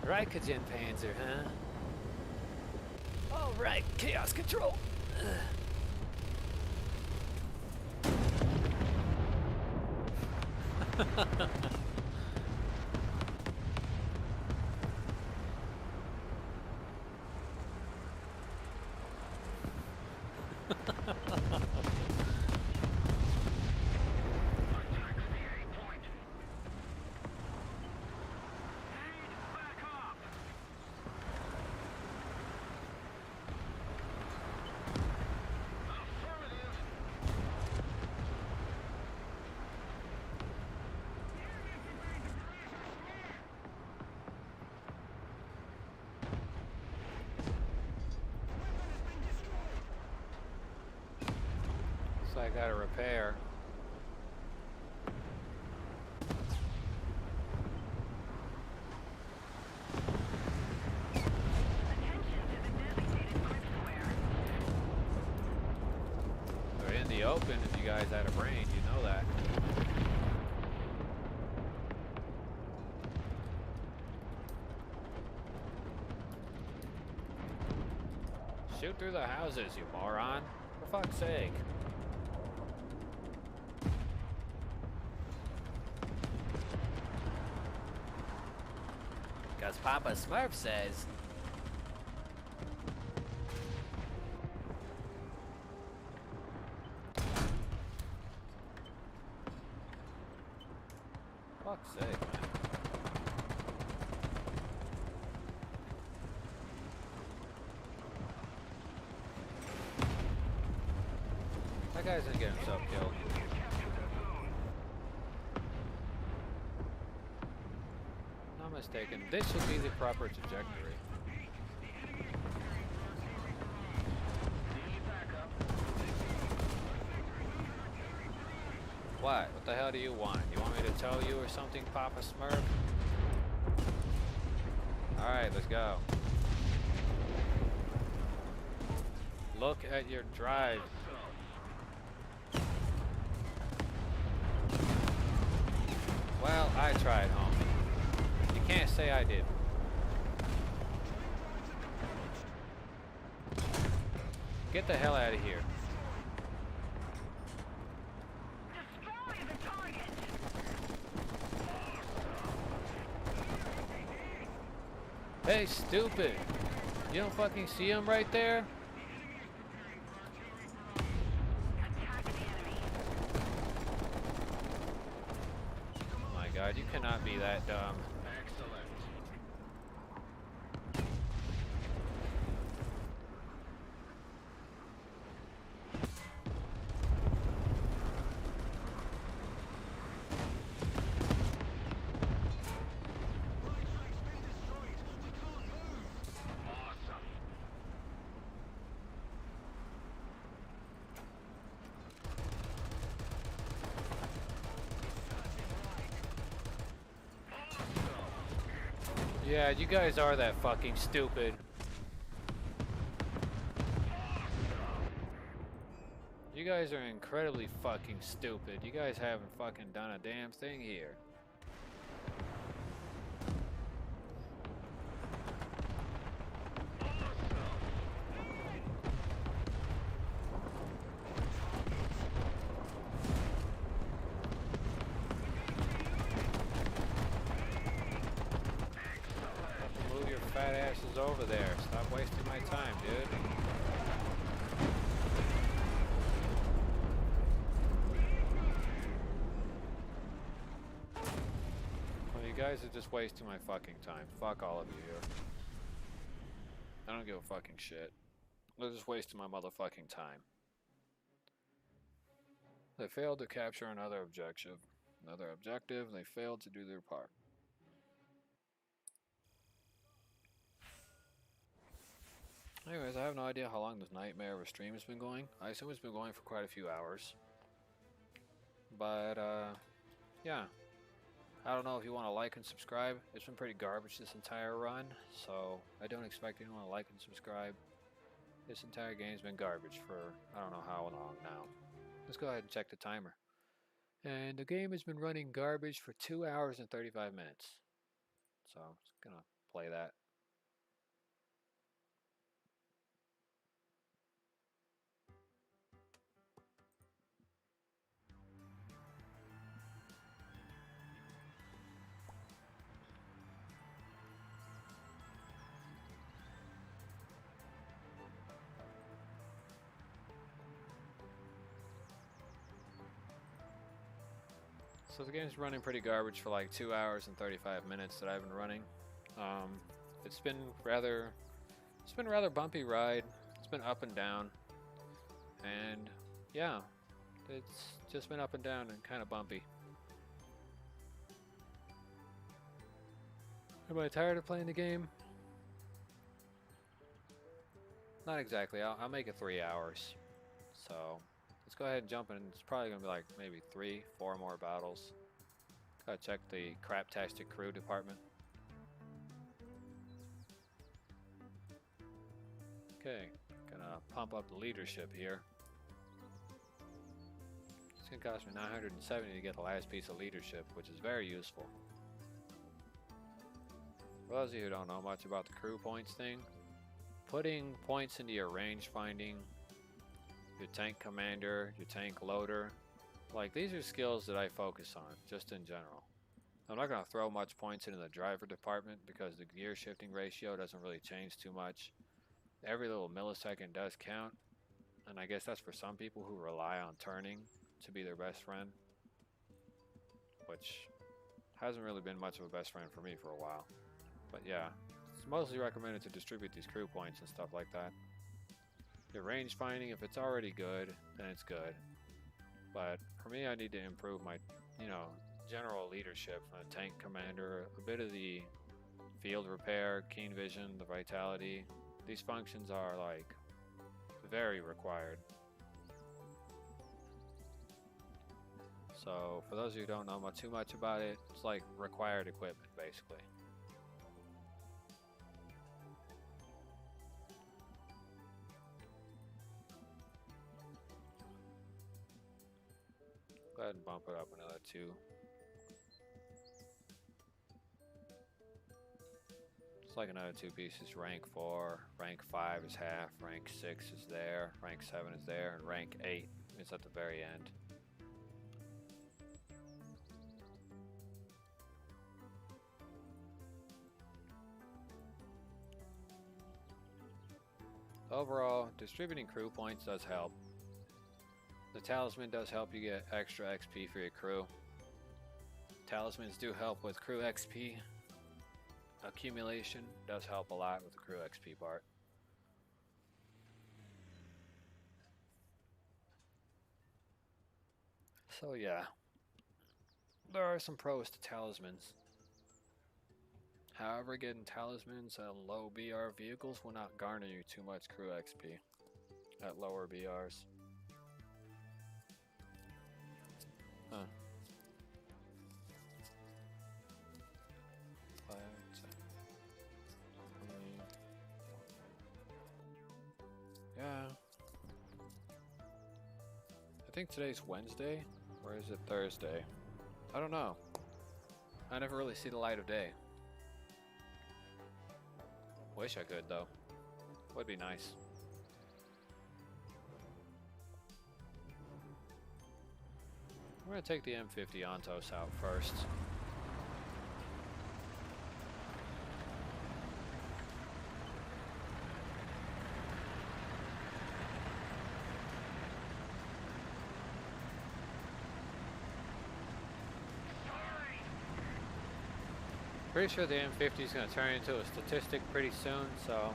[SPEAKER 6] Raikkonen Panzer, huh? All right, Chaos Control.
[SPEAKER 2] So I gotta repair. They're in the open. If you guys had a brain, you know that. Shoot through the houses, you moron. For fuck's sake.
[SPEAKER 6] Because Papa Smurf says.
[SPEAKER 2] Fuck's sake, man. That guy's gonna get himself killed. Not mistaken. This should be the proper trajectory. What? What the hell do you want? You want me to tell you or something, Papa Smurf? Alright, let's go. Look at your drive. Well, I tried, homie. You can't say I didn't. Get the hell out of here. Hey, stupid. You don't fucking see him right there? Oh my god, you cannot be that dumb. Yeah, you guys are that fucking stupid. You guys are incredibly fucking stupid. You guys haven't fucking done a damn thing here. Move your fat asses over there. Stop wasting my time, dude. Well, you guys are just wasting my fucking time. Fuck all of you here. I don't give a fucking shit. They're just wasting my motherfucking time. They failed to capture another objective. They failed to do their part. Anyways, I have no idea how long this nightmare of a stream has been going. I assume it's been going for quite a few hours. But, yeah. I don't know if you want to like and subscribe. It's been pretty garbage this entire run, so I don't expect anyone to like and subscribe. This entire game's been garbage for I don't know how long now. Let's go ahead and check the timer. And the game has been running garbage for 2 hours and 35 minutes. So, I'm just gonna play that. So the game's running pretty garbage for like 2 hours and 35 minutes that I've been running. It's been rather bumpy ride. It's been up and down, and yeah, it's just been up and down and kind of bumpy. Am I tired of playing the game? Not exactly. I'll make it 3 hours. So let's go ahead and jump in. It's probably gonna be like maybe 3-4 more battles. Gotta check the craptastic crew department. Okay, gonna pump up the leadership here. It's gonna cost me 970 to get the last piece of leadership, which is very useful. For those of you who don't know much about the crew points thing, putting points into your range finding, your tank commander, your tank loader, like these are skills that I focus on, just in general. I'm not going to throw much points into the driver department because the gear shifting ratio doesn't really change too much. Every little millisecond does count, and I guess that's for some people who rely on turning to be their best friend, which hasn't really been much of a best friend for me for a while. But yeah, it's mostly recommended to distribute these crew points and stuff like that. Your range finding, if it's already good, then it's good. But for me, I need to improve my, general leadership from the tank commander, a bit of the field repair, keen vision, the vitality. These functions are like very required. So for those of you who don't know too much about it, it's like required equipment basically. Go ahead and bump it up another 2. It's like another 2 pieces. Rank 4, rank 5 is half, rank 6 is there, rank 7 is there, and rank 8 is at the very end. Overall, distributing crew points does help. The talisman does help you get extra XP for your crew. Talismans do help with crew XP. Accumulation does help a lot with the crew XP part. So yeah, there are some pros to talismans. However, getting talismans on low BR vehicles will not garner you too much crew XP at lower BRs. Huh. Yeah.
[SPEAKER 1] think today's Wednesday, or is it Thursday? I don't know. I never really see the light of day. Wish I could though. Would be nice. We're gonna take the M50 Ontos out first. Pretty sure the M50 is going to turn into a statistic pretty soon, so...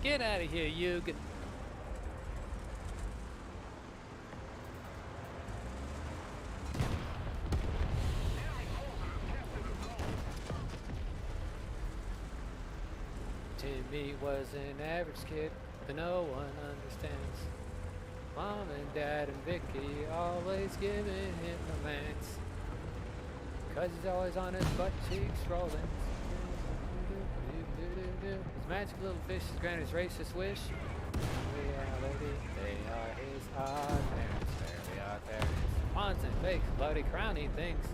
[SPEAKER 1] Get out of here, Yug. Timmy was an average kid that no one understands. Mom and Dad and Vicky always giving him romance. 'Cause he's always on his butt cheeks rolling. His magic little fish is grant his racist wish. In reality, they are his odd parents, very odd parents. Wands and fakes, bloody crowny things.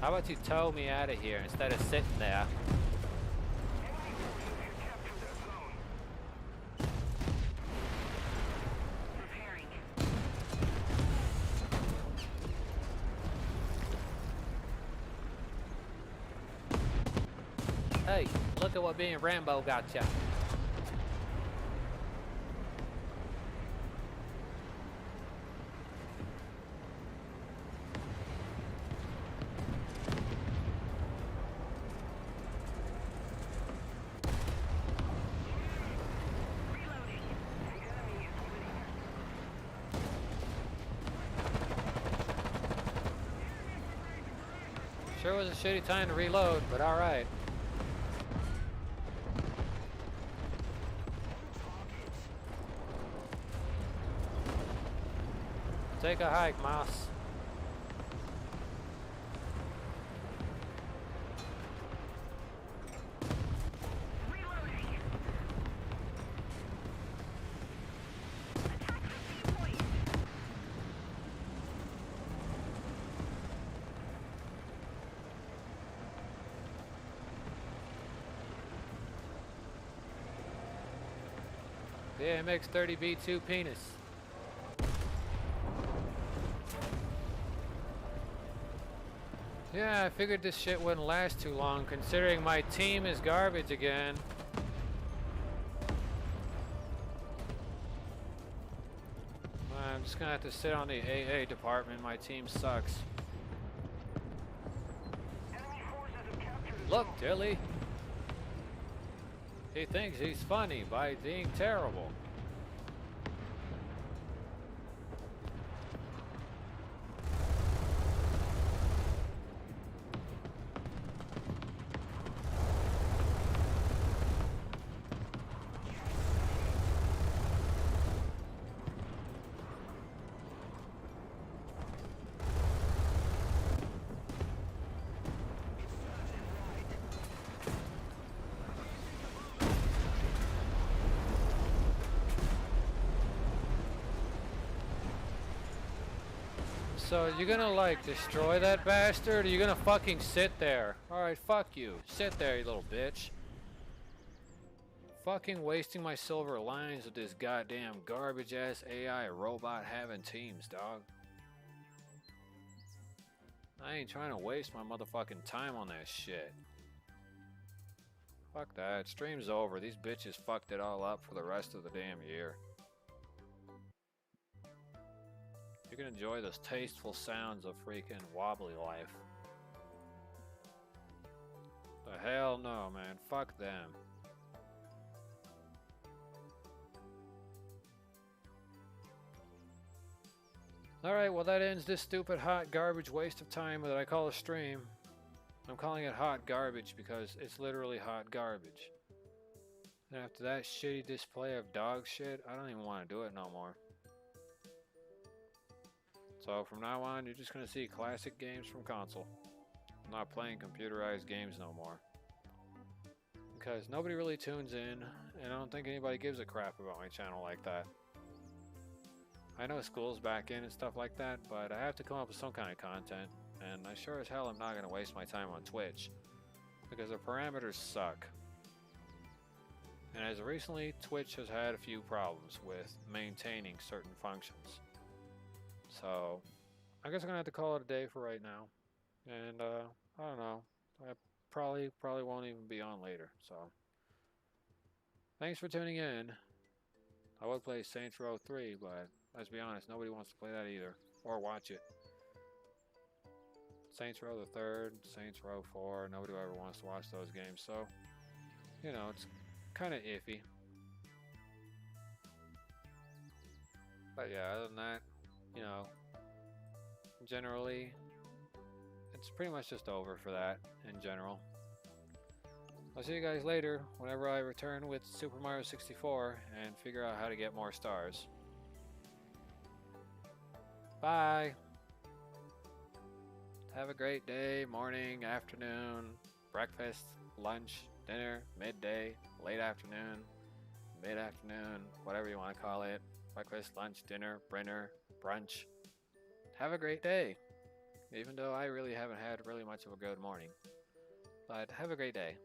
[SPEAKER 1] How about you tow me out of here instead of sitting there? Hey, look at what being Rambo got ya. Sure was a shitty time to reload, but alright. Take a hike, Mouse. The AMX-30B2 penis. Yeah, I figured this shit wouldn't last too long, considering my team is garbage again. I'm just gonna have to sit on the AA department, my team sucks. Look, Dilly! He thinks he's funny by being terrible. So, you gonna, like, destroy that bastard, or you gonna fucking sit there? Alright, fuck you. Sit there, you little bitch. Fucking wasting my silver lines with this goddamn garbage-ass AI robot having teams, dog. I ain't trying to waste my motherfucking time on that shit. Fuck that. Stream's over. These bitches fucked it all up for the rest of the damn year. You can enjoy those tasteful sounds of freaking wobbly life. The hell no, man. Fuck them. Alright, well that ends this stupid hot garbage waste of time that I call a stream. I'm calling it hot garbage because it's literally hot garbage. And after that shitty display of dog shit, I don't even want to do it no more. So from now on, you're just going to see classic games from console. I'm not playing computerized games no more. Because nobody really tunes in, and I don't think anybody gives a crap about my channel like that. I know school's back in and stuff like that, but I have to come up with some kind of content, and I sure as hell am not going to waste my time on Twitch, because the parameters suck. And as of recently, Twitch has had a few problems with maintaining certain functions. So, I guess I'm going to have to call it a day for right now. And, I don't know. I probably won't even be on later, so. Thanks for tuning in. I would play Saints Row 3, but let's be honest, nobody wants to play that either. Or watch it. Saints Row the 3rd, Saints Row 4, nobody ever wants to watch those games, so. You know, it's kind of iffy. But yeah, other than that, you know, generally, it's pretty much just over for that in general. I'll see you guys later whenever I return with Super Mario 64 and figure out how to get more stars. Bye! Have a great day, morning, afternoon, breakfast, lunch, dinner, midday, late afternoon, mid-afternoon, whatever you want to call it. Breakfast, lunch, dinner, brunch. Have a great day. Even though I really haven't had really much of a good morning. But have a great day.